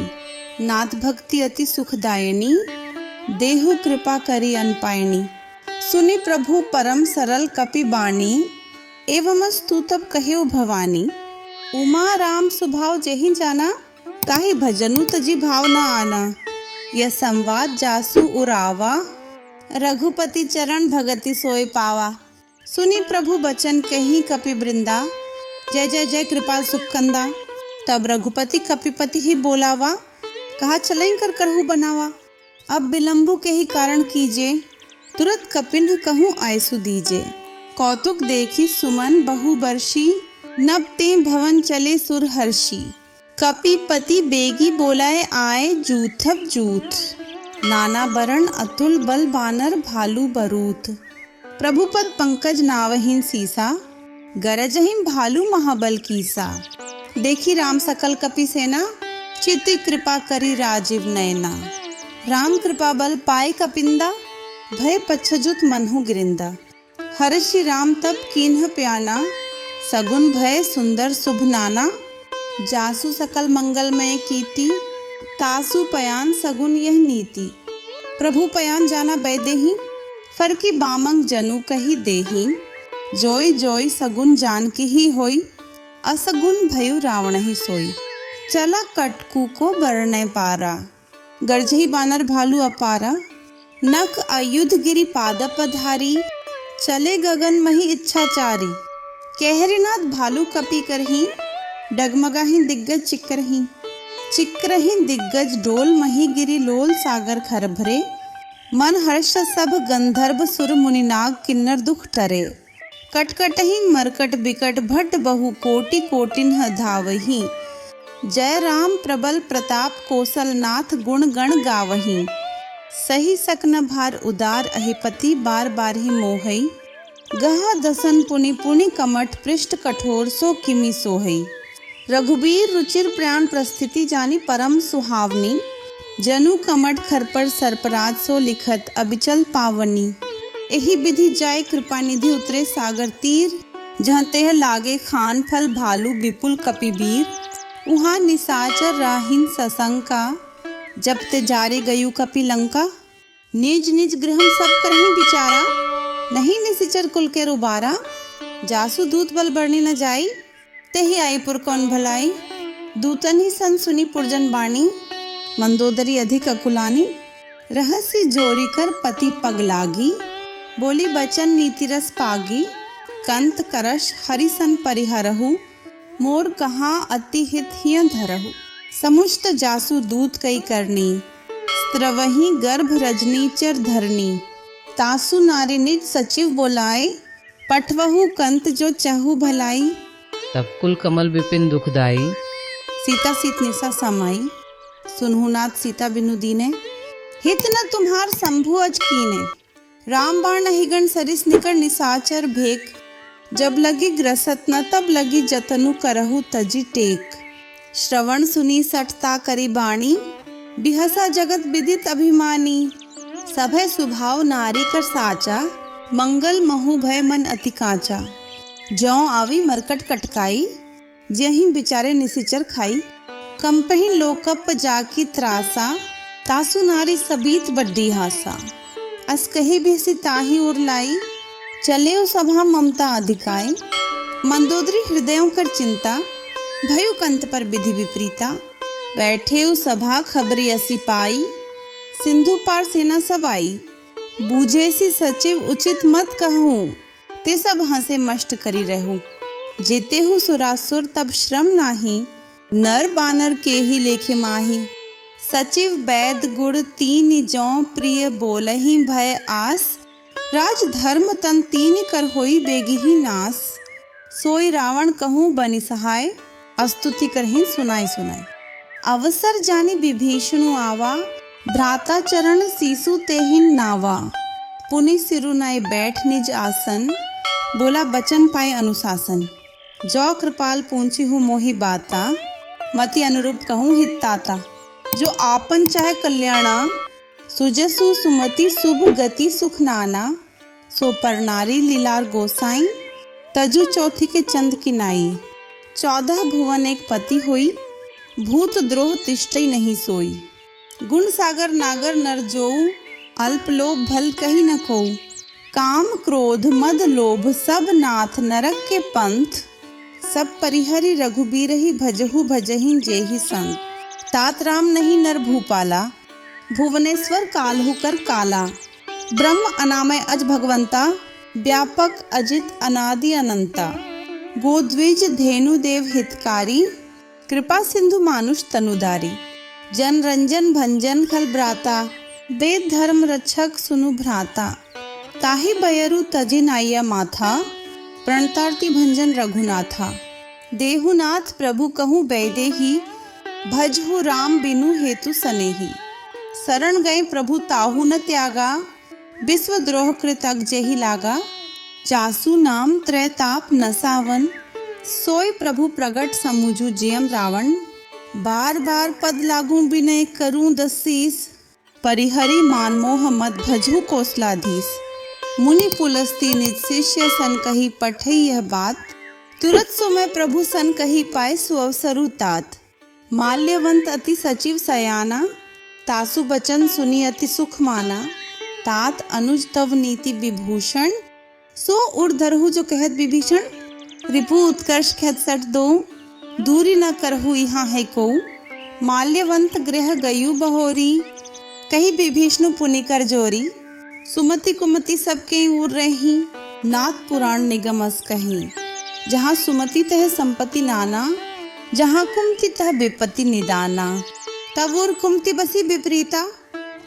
A: नाथ भक्ति अति सुखदायिनी, देहु कृपा करी अनपायनी। सुनी प्रभु परम सरल कपि बाणी, एवमस्तु तब कहेउ भवानी। उमा राम सुभाव जेहि जाना, काहि भजनु तजी भाव न आना। यह संवाद जासु उरावा, रघुपति चरण भगति सोय पावा। सुनी प्रभु बचन कही कपि वृंदा, जय जय जय कृपाल सुख कंदा। तब रघुपति कपिपति ही बोलावा, कहा चलई कर करहु बनावा। अब विलंबु के ही कारण कीजे, तुरत कपिन कहूँ आयसु दीजे। कौतुक देखी सुमन बहु बरसी, नब ते भवन चले सुर हर्षि। कपिपति बेगी बोलाए आए, जूथब जूथ। नाना बरण अतुल बल बानर भालू बरूथ। प्रभुपद पंकज नावहीन सीसा, गरजहिम भालू महाबल कीसा। देखी राम सकल कपि सेना, चिति कृपा करी राजीव नयना। राम कृपा बल पाए कपिंदा, भय पच्छजुत मनहु गिरिंदा। हर्षि राम तब कीन्ह प्याना, सगुन भय सुंदर शुभ नाना। जासु सकल मंगलमय कीर्ति, तासु पयान सगुन यह नीति। प्रभु पयान जाना बैदेही, फरकी बामंग जनु कही देही। जोई जोई सगुन जान की ही होई, असगुन भयु रावण ही सोई। चला कटकू को बरने पारा, गर्जही बानर भालू अपारा। नख अयुध गिरी पाद पधारी, चले गगन मही इच्छाचारी। कहरीनाथ भालू कपि करही, डगमगाही दिग्गज चिक्रही। चिक्रही दिग्गज डोल मही गिरी लोल सागर खर भरे। मन हर्ष सब गंधर्व सुर मुनिनाग किन्नर दुख टरे। कटकटही मरकट बिकट भट बहु कोटि कोटिन धावही। जय राम प्रबल प्रताप कौशलनाथ गुण गण गावही। सही सकन भार उदार अहिपति बार बार ही मोहई। गहा दसन पुनि पुनि कमठ पृष्ठ कठोर सो किमि सोहई। रघुबीर रुचिर प्राण प्रस्थिति जानी परम सुहावनी। जनु कमठ खर पर सर्पराज सो लिखत अबिचल पावनी। एही विधि जाय कृपा निधि उतरे सागर तीर। जहाँ तेह लागे खान फल भालू विपुल कपिबीर। उहाँ निसाचर राहिन सशंका, जब ते जारे गयु कपि लंका। निज निज गृहम सब करही विचारा, नहीं निशिचर कुल के रुबारा। जासु दूत बल बरनी न जाई, तेहि आई पुर कौन भलाई। दूतन ही सन सुनी पुरजन बाणी, मंदोदरी अधिक अकुलानी। रहस्य जोरी कर पति पग लागी, बोली बचन नीति रस पागी। कंत करश हरिसन परिहरहु, मोर कहा अति हित हिय धरहु। समुष्ट जासु दूत कई करनी, स्त्रवही गर्भ रजनी चर धरनी। तासु नारी निज सचिव बोलाए, पठवहु कंत जो चहु भलाई।
B: तब कुल कमल विपिन दुखदाई,
A: सीता सीत निशा समाई, सुनहु नाथ सीता बिनु दीने। हित न तुम्हार शंभु अज कीने, राम बाण हिगण सरिस निकट निसाचर भेक। जब लगी ग्रसत न तब लगी जतनु करहु तजी टेक। श्रवण सुनी सठता करी बाणी, बिहसा जगत विदित अभिमानी। सभय सुभाव नारी कर साचा, मंगल महु भय मन अति काचा। जौ आवी मरकट कटकाई, जहीं बिचारे निसिचर खाई। कंपहिन लोकप जाकी त्रासा, तासु नारी सबीत बड्डी हासा। अस कही भी ताही उर लाई, चले सभा ममता अधिकाई। मंदोदरी हृदयों कर चिंता, भयु कंत पर विधि विपरीता। बैठे सभा खबरी असी पाई, सिंधु पार सेना सब आई। बूझे सी सचिव उचित मत कहूँ, ते सब हंसे मष्ट करी रहूं। जेते हूँ सुरासुर तब श्रम नाही, नर बानर के ही लेखे माही। सचिव वैद गुण तीन जौ प्रिय बोलहि भय आस। राज धर्म तन तीन कर होई बेगी ही नास। सोई रावण कहूँ बनि सहाय, स्तुति करहि सुनाई सुनाई। अवसर जानी विभीषणु आवा, भ्राता चरण सीसु तेहिन नावा। पुनि सिरु नय बैठ निज आसन, बोला बचन पाए अनुशासन। जो कृपाल पूंछी हूँ मोहि बाता, मति अनुरूप कहूँ हित ताता। जो आपन चाहे कल्याणा, सुजसु सुमति शुभ गति सुख नाना। सो पर नारी लीलार गोसाई, तजु चौथी के चंद की नाई। 14 भुवन एक पति होई, भूत द्रोह तिष्ठई नहीं सोई। गुण सागर नागर नर जोऊ, अल्प लोभ भल कही न कोऊ। काम क्रोध मद लोभ सब नाथ नरक के पंथ। सब परिहरि रघुबीर ही भजहु भजहि जेहि संग। तात राम नहीं नर भूपाला, भुवनेश्वर काल्हु कर काला। ब्रह्म अनामय अज भगवंता, व्यापक अजित अनादि अनंता। गोद्विज धेनु देव हितकारी, कृपा सिंधु मानुष तनुधारी। जन रंजन भंजन खल भ्राता, वेद धर्म रक्षक सुनु भ्राता। ताहि बयरु तजि नाइया माथा, प्रणतार्ति भंजन रघुनाथा। देहुनाथ प्रभु कहूँ बैदेही, भजहु राम बिनु हेतु सनेही। शरण गए प्रभु ताहु न त्यागा, विश्व द्रोह कृतक जेहि लागा। जासु नाम त्रैताप नसावन, सोय प्रभु प्रगट समुझु जियम रावण। बार बार पद लागू विनय करूं दसीस, परिहरि मान मोह मत भजहु कौशलाधीश। मुनि पुलस्ती निज शिष्य सन कही पठई यह बात। तुरत सुमय प्रभु सन कही पाए सुअवसरु तात। माल्यवंत अति सचिव सयाना, तासु बचन सुनी अति सुख माना। तात अनुज तव नीति विभूषण, सो उर्धरहु जो कहत विभीषण। रिपु उत्कर्ष ख्यात सठ दो, दूरी न करहु यहाँ है को। माल्यवंत गृह गयु बहोरी, कही विभीषण पुनि कर जोरी। सुमति कुमति सबके उर रही, नाथ पुराण निगम अस कहीं। जहाँ सुमति तह संपत्ति नाना, जहाँ कुमति तह विपत्ति निदाना। तब उर कुमति बसी विपरीता,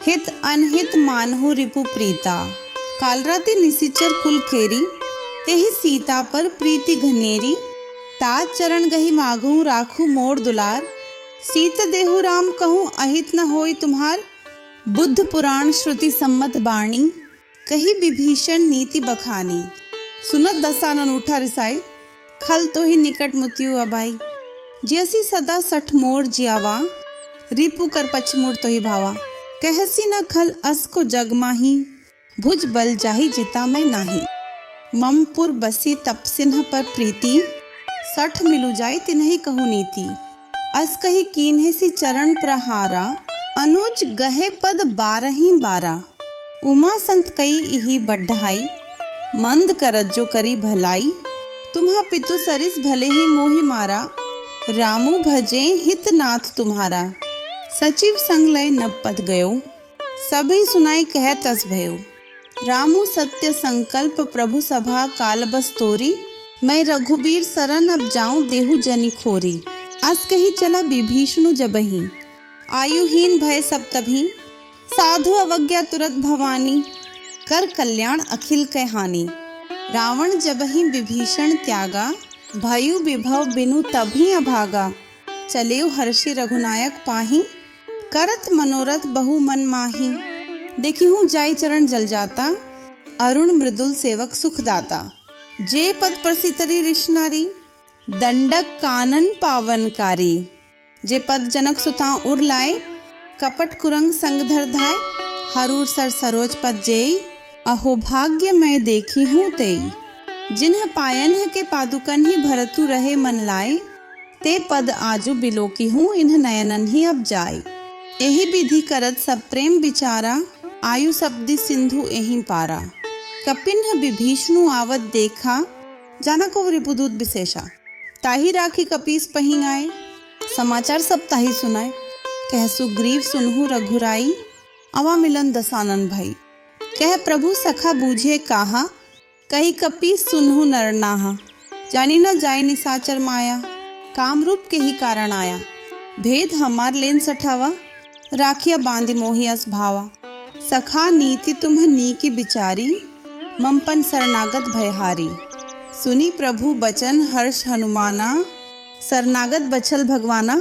A: हित अनहित मानहु रिपु प्रीता। कालराति निसिचर कुल खेरी, तेहि सीता पर प्रीति घनेरी। तात चरण गही मागहु राखू मोर दुलार। सीत देहु राम कहूँ अहित न होई तुम्हार। बुद्ध पुराण श्रुति सम्मत बाणी, कही विभीषण नीति बखानी। सुनत दसानन उठा रिसाई, खल तो ही निकट मुतियु अबाई। जैसी सदा सठ मोर जियावा, रिपु कर पछमुड़ तो ही भावा। कहसी न खल अस को जग माही, भुज बल जाही जिता मैं नाही। ममपुर बसी तपसिन्ह पर प्रीति, सठ मिलु जाय तिन्हि कहु नीति। अस कही कीन्हे सी चरण प्रहारा, अनुज गहे पद 12 उमा संत कई इही बढ़ाई। मंद करत जो करी भलाई, तुम्हा पितु सरिस भले ही मोहि मारा। रामु भजे हित नाथ तुम्हारा, सचिव संग लय नब पद गयो। सभी सुनाई कह तस भयो, रामु सत्य संकल्प प्रभु सभा काल बस तोरी। मैं रघुबीर सरन अब जाऊं देहु जनि खोरी। अस कही चला विभीषणु जबहि, आयुहीन भय सब तभी। साधु अवज्ञा तुरत भवानी, कर कल्याण अखिल कै हानि। रावण जबहि विभीषण त्यागा, भयु विभव बिनु तभी अभागा। चलेउ हर्षि रघुनायक पाही, करत मनोरथ बहु मन माही। देखी हूँ जाई चरण जल जाता, अरुण मृदुल सेवक सुखदाता। जे पद प्रसितरी ऋष नारी, दंडक कानन पावनकारी। जे पद जनक सुता उर लाए, कपट कुरंग संग धर धाय। हरूर सर सरोज पद जेई, अहो भाग्य मैं देखी हूँ तेई। जिन्ह पायन के पादुकन ही भरतु रहे मन लाए, ते पद आजु बिलोकी हूँ इन्ह नयनन ही अब जाए। एहि विधि करत सब प्रेम विचारा, आयु सब्दि सिंधु एहि पारा। कपिन्ह विभीषणु आवत देखा, जाना को रिपुदूत विशेषा। ताही राखी कपीस पही आए, समाचार सब ताही सुनाए। कह सुग्रीव सुनहु रघुराई, अवा मिलन दसानन भाई। कह प्रभु सखा बूझे काहा, कही कपीस सुनहु नर नाहा। जानी न जाय निसाचर माया, काम रूप के ही कारण आया। भेद हमार लेन सठावा, राखिया बांधि मोहि अस भावा। सखा नीति तुम्ह नीकी बिचारी, ममपन शरणागत भयहारी। सुनी प्रभु बचन हर्ष हनुमाना, शरणागत बछल भगवाना।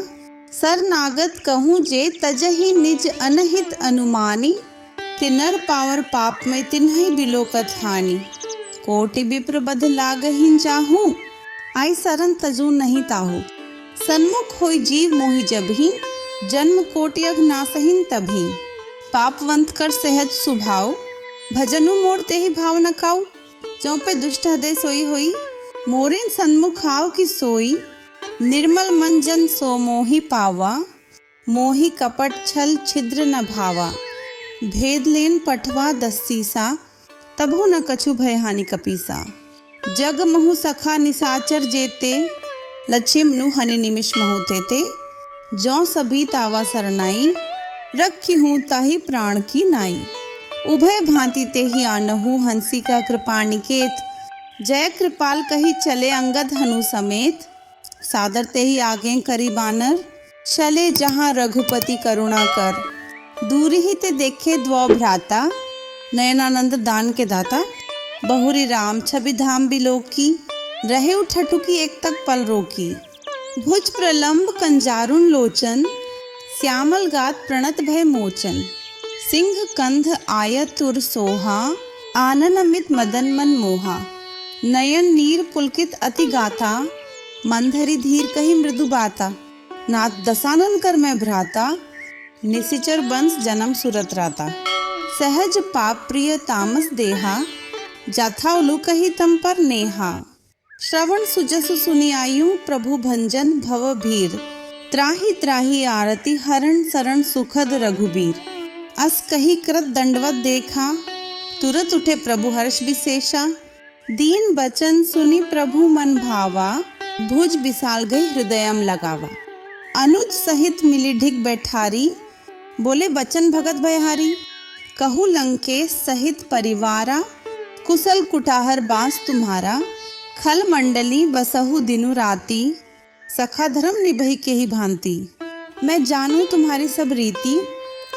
A: शरणागत कहूँ जे तजहि निज अनहित अनुमानी, तिनर पावर पाप में तिन्हि बिलोकत हानि। कोटि विप्र बध लागहिं जाहूँ, आई सरन तजू नहीं ताहू। सन्मुख होई जीव मोहि जबहि, जन्म कोटि अघ नासहिं तभी। पापवंत कर सहज सुभाव, भजनु मोर तेहि भाव न काऊ। जो पे दुष्ट हृदय सोई होई, मोरिन सन्मुख आव की सोई। निर्मल मन जन सो मोहि पावा, मोहि कपट छल छिद्र न भावा। भेद लेन पठवा दस्सीसा, तबहु न कछु भय हानि कपीसा। जग महु सखा निसाचर जेते, लक्ष्म नु हनि निमिष महु तेते। जो सभी तावा सरनाई, रखी हूँ ताही प्राण की नाई। उभय भांति ते ही आनहु, हंसी का कृपा निकेत। जय कृपाल कही चले अंगद हनु समेत। सादर ते ही आगे करी बानर, चले जहाँ रघुपति करुणा कर। दूरी ही ते देखे द्वौ भ्राता, नयनानंद दान के दाता। बहुरी राम छवि धाम बिलोकी, रहे उठठुकी एक तक पल रोकी। भुज प्रलंब कंजारुन लोचन, श्यामल गात प्रणत भय मोचन। सिंह कंध आयत तुर सोहा, आनन अमित मदन मन मोहा। नयन नीर पुलकित अति गाथा, मंधरी धीर कही मृदु बाता। नाथ दसानन कर मैं भ्राता, निशिचर बंस जन्म सुरत राता। सहज पाप प्रिय तामस देहा, जाथा उलु कही तम पर नेहा। श्रवण सुजसु सुनि आयु, प्रभु भंजन भव भीर। त्राही त्राही आरती हरण शरण सुखद रघुबीर। अस कही कृत दंडवत देखा, तुरत उठे प्रभु हर्ष विशेषा। दीन बचन सुनि प्रभु मन भावा, भुज बिसाल गई हृदयम लगावा। अनुज सहित मिली ढिग बैठारी, बोले बचन भगत भयहारी। कहु लंकेश सहित परिवारा, कुशल कुटाहर बास तुम्हारा। खल मंडली बसहु दिनु राती, सखा धर्म निभई के ही भांति। मैं जानू तुम्हारी सब रीति,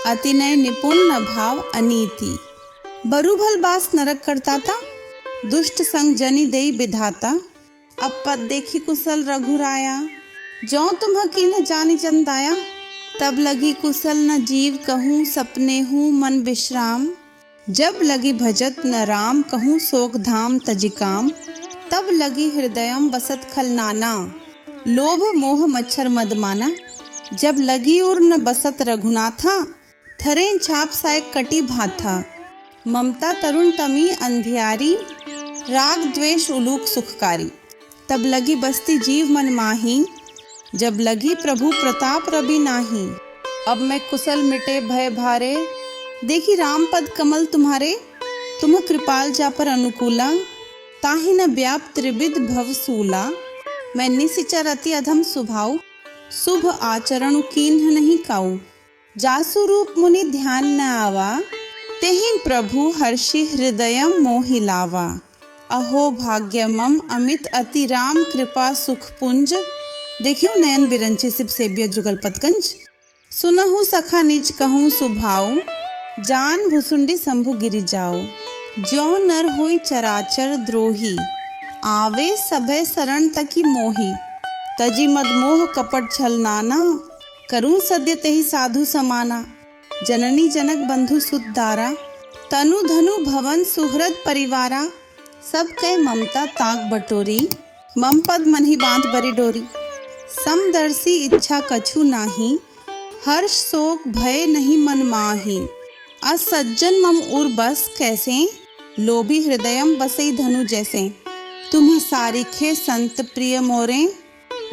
A: अति नय निपुण न भाव अनीति। बरुभल बास नरक करता था, दुष्ट संग जनि देई विधाता। अब पद देखी कुशल रघुराया, जो तुम हकीन जानी चंदाया। तब लगी कुशल न जीव कहूँ, सपने हूँ मन विश्राम। जब लगी भजत न राम, कहूँ शोक धाम तजिकाम। तब लगी हृदयम बसत खल नाना, लोभ मोह मच्छर मदमाना। जब लगी उर न बसत रघुनाथा, थरे छाप साय कटी भाथा। ममता तरुण तमी अंधियारी, राग द्वेष उलूक सुखकारी। तब लगी बसती जीव मन माही, जब लगी प्रभु प्रताप रवि नाही। अब मैं कुशल मिटे भय भारे, देखी राम पद कमल तुम्हारे। तुम कृपाल जा पर अनुकूला, ताहि न व्याप त्रिविध भव सूला। मैं निशिचर अति अधम स्वभाव, शुभ आचरण कीन्ह नहीं काऊ। जासु रूप मुनि ध्यान न आवा, तेहि प्रभु हर्षि हृदयम मोहि लावा। अहो भाग्यमम अमित अति राम कृपा सुख पुंज। देखियो नयन बिरंची सिप सेबिय जुगल पतकंज। सुनहु सखा निज कहूँ सुभाऊ, जान भुसुंडी शंभु गिरि जाओ। जो नर होई चराचर द्रोही, आवे सभय शरण तकी मोही। तजी मद मोह कपट छल नाना, करूं सद्य तेहि साधु समाना। जननी जनक बंधु सुत दारा, तनु धनु भवन सुहृद परिवारा। सब कह ममता ताक बटोरी, मम पद मन ही बांध बरी डोरी। समदर्शी इच्छा कछु नाही, हर्ष शोक भय नहीं मन माही। असज्जन मम उर बस कैसे, लोभी हृदयम बसई धनु जैसे। तुम सारिखे संत प्रिय मोरे,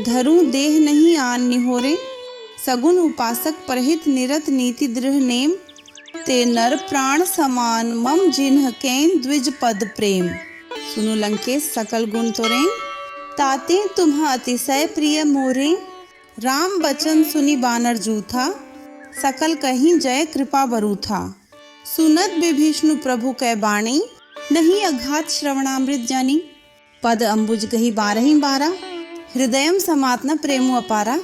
A: धरू देह नहीं आन निहोरे। सगुन उपासक परहित निरत नीति दृढ़ नेम, ते नर प्राण समान मम जिन्ह कैन द्विज पद प्रेम। सुनु लंकेश सकल गुण तोरें, ताते तुम्ह अतिशय प्रिय मोरे। राम बचन सुनि बानर जूथा, सकल कहीं जय कृपा बरूथा। सुनत विभीषण प्रभु कै बाणी, नहीं अघात श्रवणामृत जानी। पद अंबुज गही बारही बारा, हृदयम समात्न प्रेमु अपारा।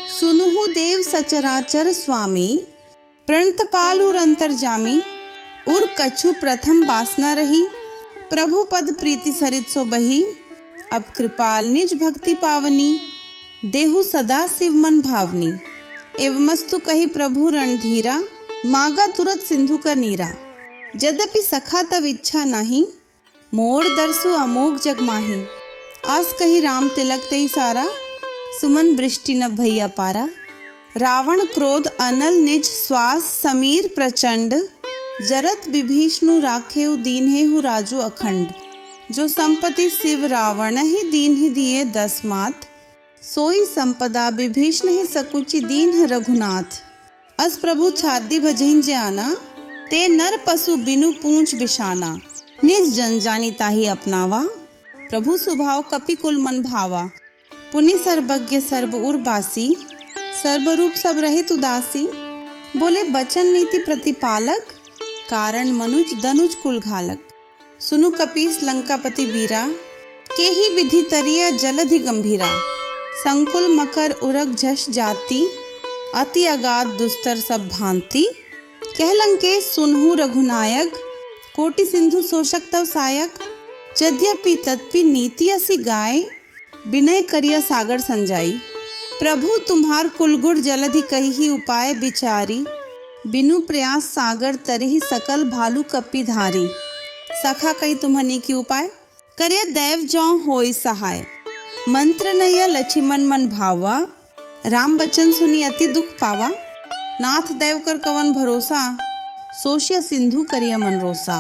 A: सुनुहु देव सचराचर स्वामी, प्रणत पालुर अंतर्जामी। उर कछु प्रथम वासना रही, प्रभु पद प्रीति सरित सो बही। अब कृपाल निज भक्ति पावनी, देहु सदा शिव मन भावनी। एवमस्तु कही प्रभु रणधीरा, मागा तुरत सिंधु का नीरा। यद्यपि सखा तब इच्छा नहीं, मोर दर्शु अमोघ जग माही। आस कही राम तिलक तेई सारा, सुमन वृष्टि न भैया पारा। रावण क्रोध अनल निज श्वास, समीर प्रचंड। जरत विभीषणु राखेउ दीन्हेहु राजू अखंड। जो संपत्ति शिव रावण ही दीन ही दिए 10 मात, सोई संपदा विभीषण ही सकुचि दीन रघुनाथ। अस प्रभु छादी भजहिं जाना, ते नर पशु बिनु पूंछ बिशाना। निज जन जानी ताहि अपनावा, प्रभु स्वभाव कपि कुल मन भावा। पुनि सर्वज्ञ सर्व उर्वासी, सर्वरूप सब रहित उदासी। बोले बचन नीति प्रतिपालक, कारण मनुज दनुज कुल घालक। सुनु कपीस लंकापति वीरा, के ही विधि तरिया जलधि गंभीरा। संकुल मकर उरग झष जाति, अति अगाध दुस्तर सब भांति। कह लंकेश सुनहु रघुनायक, कोटि सिंधु शोषक तव सायक। यद्यपि तत्पि नीति असी गाय, विनय करिया सागर संजाई। प्रभु तुम्हार कुलगुण जलधि कही उपाय विचारी। बिनु प्रयास सागर तरहि सकल भालू कपि धारी। सखा कही तुम्हनी की उपाय, करे दैव जौ होय सहाय। मंत्र नैया लक्ष्मण मन भावा, राम बचन सुनी अति दुख पावा। नाथ दैव कर कवन भरोसा, सोशिया सिंधु करिया मन रोसा।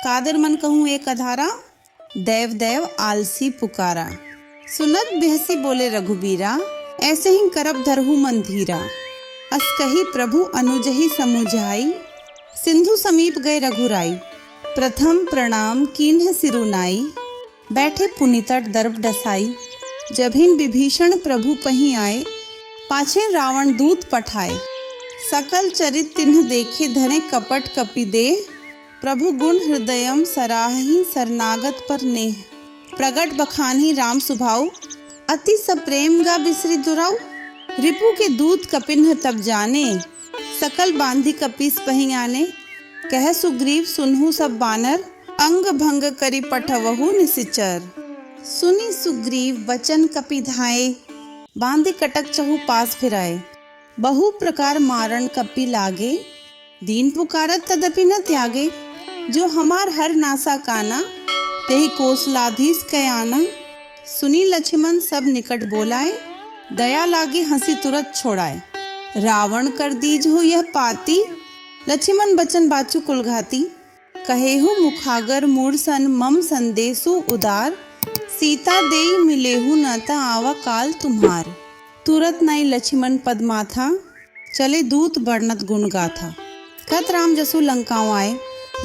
A: कादर मन कहूँ एक अधारा, दैव दैव आलसी पुकारा। सुनत बिहसी बोले रघुबीरा, ऐसे ही करब धरहु मन धीरा। अस कही प्रभु अनुजहि समुझाई, सिंधु समीप गए रघुराई। प्रथम प्रणाम कीन्ह सिरुनाई, बैठे पुनितट दर्भ डसाई। जभिन विभीषण प्रभु पहीं आए, पाछे रावण दूत पठाए। सकल चरित तिन्ह देखे धरे कपट कपि देह। प्रभु गुण हृदयम सराहि शरणागत पर नेह। प्रगट बखानी राम सुभाऊ, अति सप्रेम गा बिसरी दुराऊ। रिपु के दूत कपिन्ह तब जाने, सकल बांधी कपीस पहीं आने। कह सुग्रीव सुनहु सब बानर, अंग भंग करी पठवहु निसिचर। सुनी सुग्रीव वचन कपि धाये, बांधे कटक चहु पास फिराए। बहु प्रकार मारण कपि लागे, दीन पुकारत तदपि न त्यागे। जो हमार हर नासा काना, तेहि कोसलाधीश कयाना। सुनी लक्ष्मण सब निकट बोलाए, दया लागे हंसी तुरंत छोड़ाए। रावण कर दीज हो यह पाती, लक्ष्मण बचन बाचु कुलघाती। कहेहु मुखागर मूढ़ सन मम संदेशु उदार। सीता देई मिलेहु न ता आवा काल तुम्हार। तुरत नाई लक्ष्मण पद माथा, चले दूत वर्णत गुण गाथा। कत राम जसु लंकाओं आए,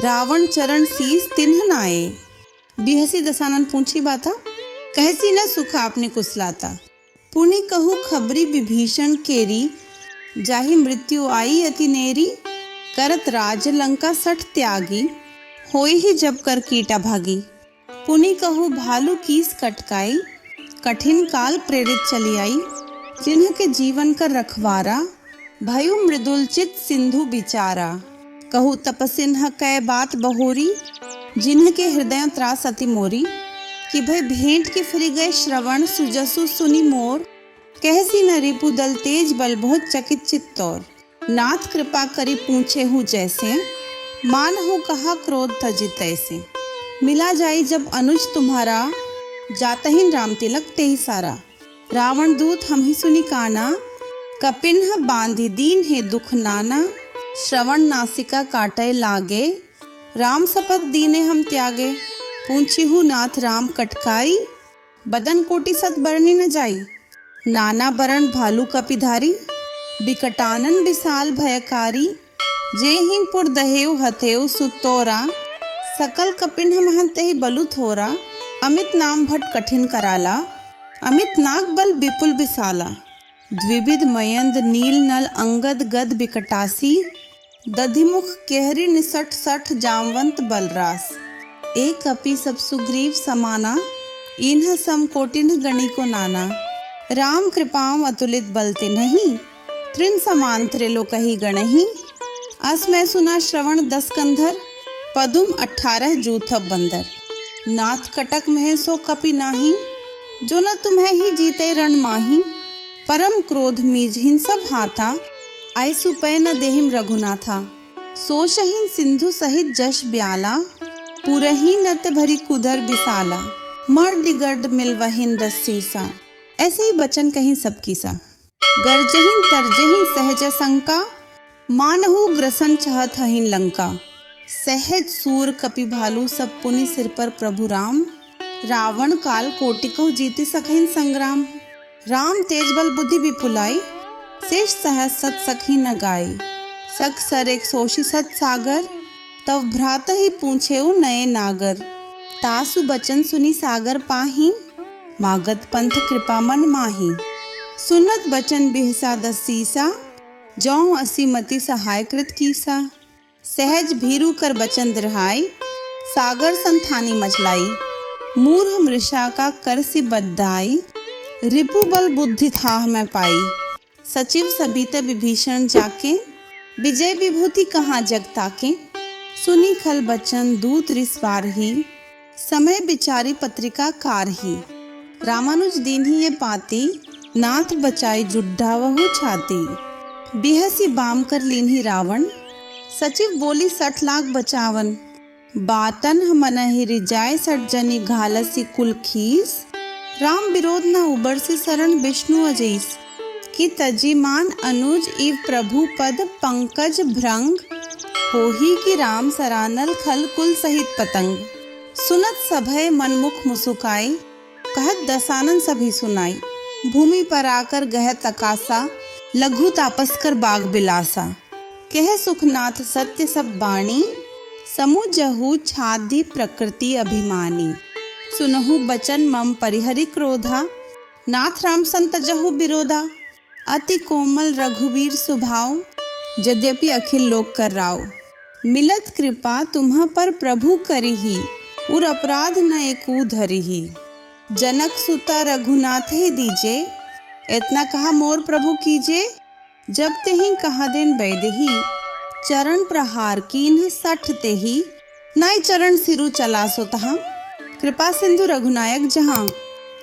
A: रावण चरण शीस तिन्ह नाए। बिहसी दसानन पूछी बाता, कहसी न सुख आपने कुसलाता। पुनि कहु खबरी विभीषण केरी, जाहि मृत्यु आई अति नेरी। करत राज लंका सठ त्यागी, होई ही जब कर कीटा भागी। पुनि कहु भालू कीस कटकाई, कठिन काल प्रेरित चली आई। जिन्ह के जीवन कर रखवारा, भयु मृदुल चित सिंधु बिचारा। कहु तपसिन्ह कै बात बहोरी, जिन्ह के हृदय त्रास अति मोरी। कि भय भेंट के फिर गए श्रवण, सुजसु सुनि मोर। कहसी न रिपु दल तेज बल बहुत चकित चित्तौर। नाथ कृपा करी पूछे हूँ जैसे, मान हो कहा क्रोध तजित तैसे। मिला जाई जब अनुज तुम्हारा, जातहीन राम तिलक ते ही सारा। रावण दूत हम ही सुनी काना, कपिन्ह बांधी दीन है दुख नाना। श्रवण नासिका काटे लागे, राम शपथ दीने हम त्यागे। पूछी हूँ नाथ राम कटकाई, बदन कोटि सत बरनी न जाई। नाना बरण भालू कपिधारी, बिकटानन विशाल भयकारी। जेहिं पुर दहेव हथेव सुतोरा, सकल कपिन्ह महंत ही बलु थोरा। अमित नाम भट कठिन कराला, अमित नाग बल विपुल विशाला। द्विविध मयंद नील नल अंगद गद बिकटासी, दधिमुख केहरी निसठ सठ जामवंत बलरास। एक कपि सब सुग्रीव समाना, इन्ह सम कोटिन गणी को नाना। राम कृपाम अतुलित बलते नहीं, त्रिन समान त्रिलोकहि गणहि। अस मैं सुना श्रवण 10 कंधर, पदुम 18 जूथब बंदर। नाथ कटक मह सो कपि नाही, जो न तुम्हें ही जीते रण माही। परम क्रोध मीजहिन सब हाथा, आयसु पै न देहिम रघुनाथा। सोशहीन सिंधु सहित जश ब्याला, पुरही नत भरी कुधर बिसाला। मर दिगर्द मिलवहिन रस्सी सा, ऐसे ही बचन कहीं सबकी सा। गर्जहीन तरजहीन सहज शंका, मानहु ग्रसन चहत हहीन लंका। सहज सूर कपि भालू सब पुनि सिर पर प्रभु राम। रावण काल कोटिकहु जीति सकहिन संग्राम। राम तेज बल बुद्धि विपुलाई, शेष सहज सत सखी न गाई। सख सर एक सोशी सत सागर, तव भ्रात ही पूछेउ नये नागर। तासु बचन सुनी सागर पाही, मागत पंथ कृपा मन माही। सुनत बचन बिहसा 10 सीसा, जौं असी मति सहाय कृत कीसा। सहज भीरु कर बचन दृहाई, सागर संथानी मचलाई। मूर्ख मृषा का कर सी बद्धाई, रिपु बल बुद्धि थाह मैं पाई। सचिव सबित विभीषण जाके, विजय विभूति कहाँ जग ताके। सुनी खल बचन दूत रिस बारही, समय बिचारी पत्रिका कारही। रामानुज दीन्ही ये पाती, नाथ बचाई जुड्ढा वहु छाती। बिहसी बाम कर लीन्ही रावण, सचिव बोली 60 लाख बचावन। बातन मनहि रिजाय 60 जनी घालसी कुल खीस। राम विरोध न उबर से शरण विष्णु अजीस। कि तजी मान अनुज इव प्रभु पद पंकज भृंग। होही कि राम सरानल खल कुल सहित पतंग। सुनत सभय मनमुख मुसुकाई, कहत दसानन सभी सुनाई। भूमि पर आकर गह तकासा, लघु तापस कर बाग बिलासा। कह सुखनाथ सत्य सब बाणी, समुझहु छादी प्रकृति अभिमानी। सुनहु बचन मम परिहरि क्रोधा, नाथ राम संतजहु विरोधा। अति कोमल रघुवीर स्वभाव, यद्यपि अखिल लोक कर राव। मिलत कृपा तुम्हा पर प्रभु करिही, उर अपराध न एकू धरिही। जनक सुता रघुनाथ ही दीजे, इतना कहा मोर प्रभु कीजे। जब तेहि कहा दिन बैदेही, चरण प्रहार कीन्ह 60 तेही। नाई चरण सिरु चला सो तहाँ, कृपा सिंधु रघुनायक जहाँ।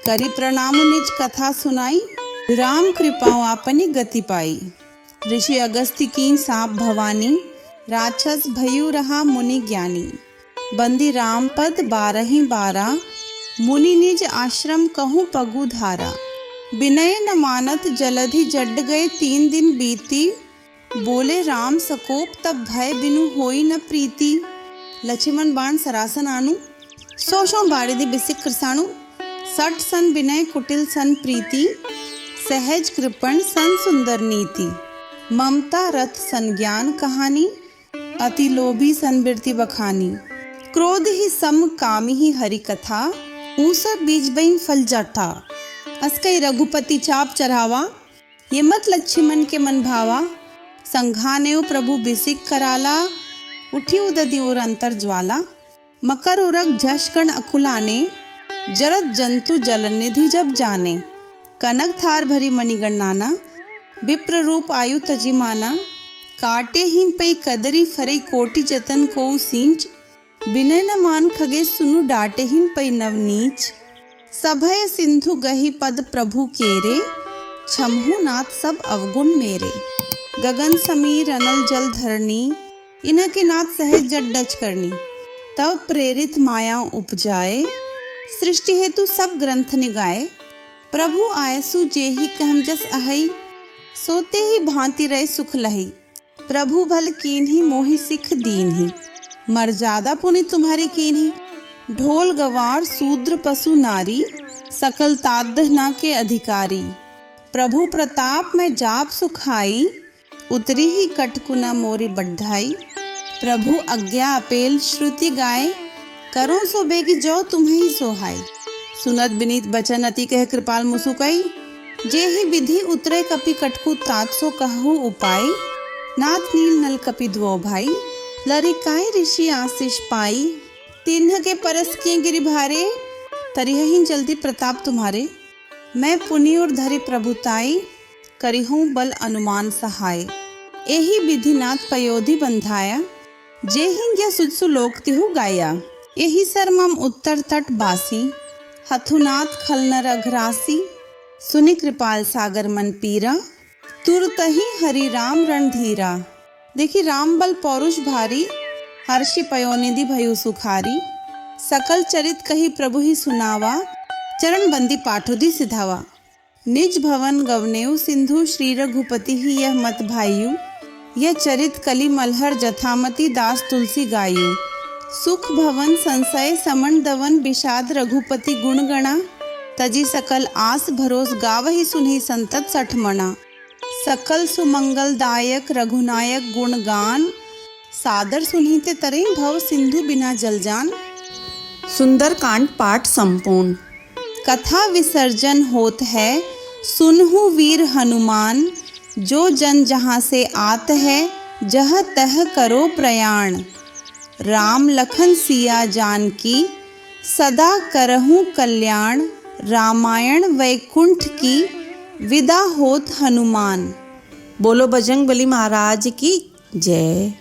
A: करी प्रणाम निज कथा सुनाई, राम कृपा आपनी गति पाई। ऋषि अगस्त्य कीन साप भवानी, राक्षस भयु रहा मुनि ज्ञानी। बंदी राम पद 12 मुनि निज आश्रम कहूँ पगु धारा। विनय न मानत जलधि जड गए 3 दिन बीती। बोले राम सकोप तब भय बिनु होई न प्रीति। लक्ष्मण बाण सरासन आनु, सोशों बारिधि बिसिक कृसाणु। 60 सन विनय कुटिल सन प्रीति, सहज कृपण सन सुंदर नीति। ममता रथ सन ज्ञान कहानी, अति लोभी सन बिरति बखानी। क्रोध ही सम कामी ही हरि कथा, ऊसा बीज बइन फल जाता। अस्कई रघुपति चाप चढ़ावा, ये मत लक्ष्मण के मन भावा। संघानेउ प्रभु बिसिक कराला, उठी उदधि और अंतर ज्वाला। मकर उरग झषकण अकुलाने, जरत जंतु जल निधि जब जाने। कनक थार भरी मणिगण नाना, विप्र रूप आयु तजी माना। काटे हिम पई कदरी फरई कोटि जतन को सींच। विनय न मान खगे सुनु डाटे हिम पई नवनीच। सभय सिंधु गही पद प्रभु केरे, छमहु नाथ सब अवगुण मेरे। गगन समीर अनल जल धरनी, इन्ह के नाथ सहज जट डच करनी। तब प्रेरित माया उपजाए, सृष्टि हेतु सब ग्रंथ निगाए। प्रभु आयसु जेहि कहम जस अहई, सोते ही भांति रहे सुख लही। प्रभु भल कीन्ही मोहि सिख दीन्ही, मर्यादा पुनि तुम्हारी कीन्ही। ढोल गवार शूद्र पशु नारी, सकल तादना के अधिकारी। प्रभु प्रताप में जाप सुखाई, उतरी ही कटकुना मोरी बढ़ाई। प्रभु आज्ञा अपेल श्रुति गाए, करो सो बेगी जो तुम्हें ही सोहाय। सुनत बिनीत बचन अति कह कृपाल मुसुकई, जे ही विधि उतरे कपि कटकु तात सो कहु उपाय। नाथ नील नल कपि दुओ भाई, लरिकाय ऋषि आशीष पाई। तिन्ह के परस किए गिरि भारे, तरिहहि जल्दी प्रताप तुम्हारे। मैं पुनि और धरि प्रभुताई, करिहूँ बल अनुमान सहाय। एहि विधि नाथ पयोधि बंधाया, जे हिंग्या सुजसु लोक तिहु गाया। एहि सरमम उत्तर तट बासी, हथुनाथ खलनर अघरासी। सुनि कृपाल सागर मन पीरा, तुरतहि हरि राम रणधीरा। देखी राम बल पौरुष भारी, हर्षि पयोनिधि भयु सुखारी। सकल चरित कही प्रभु ही सुनावा, चरण बंदी पाठोधि सिधावा। निज भवन गवनेउ सिंधु, श्री रघुपति ही यह मत भाइयु। यह चरित कलि मलहर जथामति, दास तुलसी गायु। सुख भवन संशय समन दवन, विषाद रघुपति गुण गणा। तजी सकल आस भरोस, गावहि सुनहि संतत सठ मना। सकल सुमंगल दायक रघुनायक गुणगान, सादर सुनहि ते तरई भव सिंधु बिना जलजान। सुंदर कांड पाठ संपूर्ण। कथा विसर्जन होत है, सुनहु वीर हनुमान। जो जन जहाँ से आत है, जह तह करो प्रयाण। राम लखन सिया जानकी, सदा करहूँ कल्याण। रामायण वैकुंठ की, विदा होत हनुमान। बोलो बजरंगबली महाराज की जय।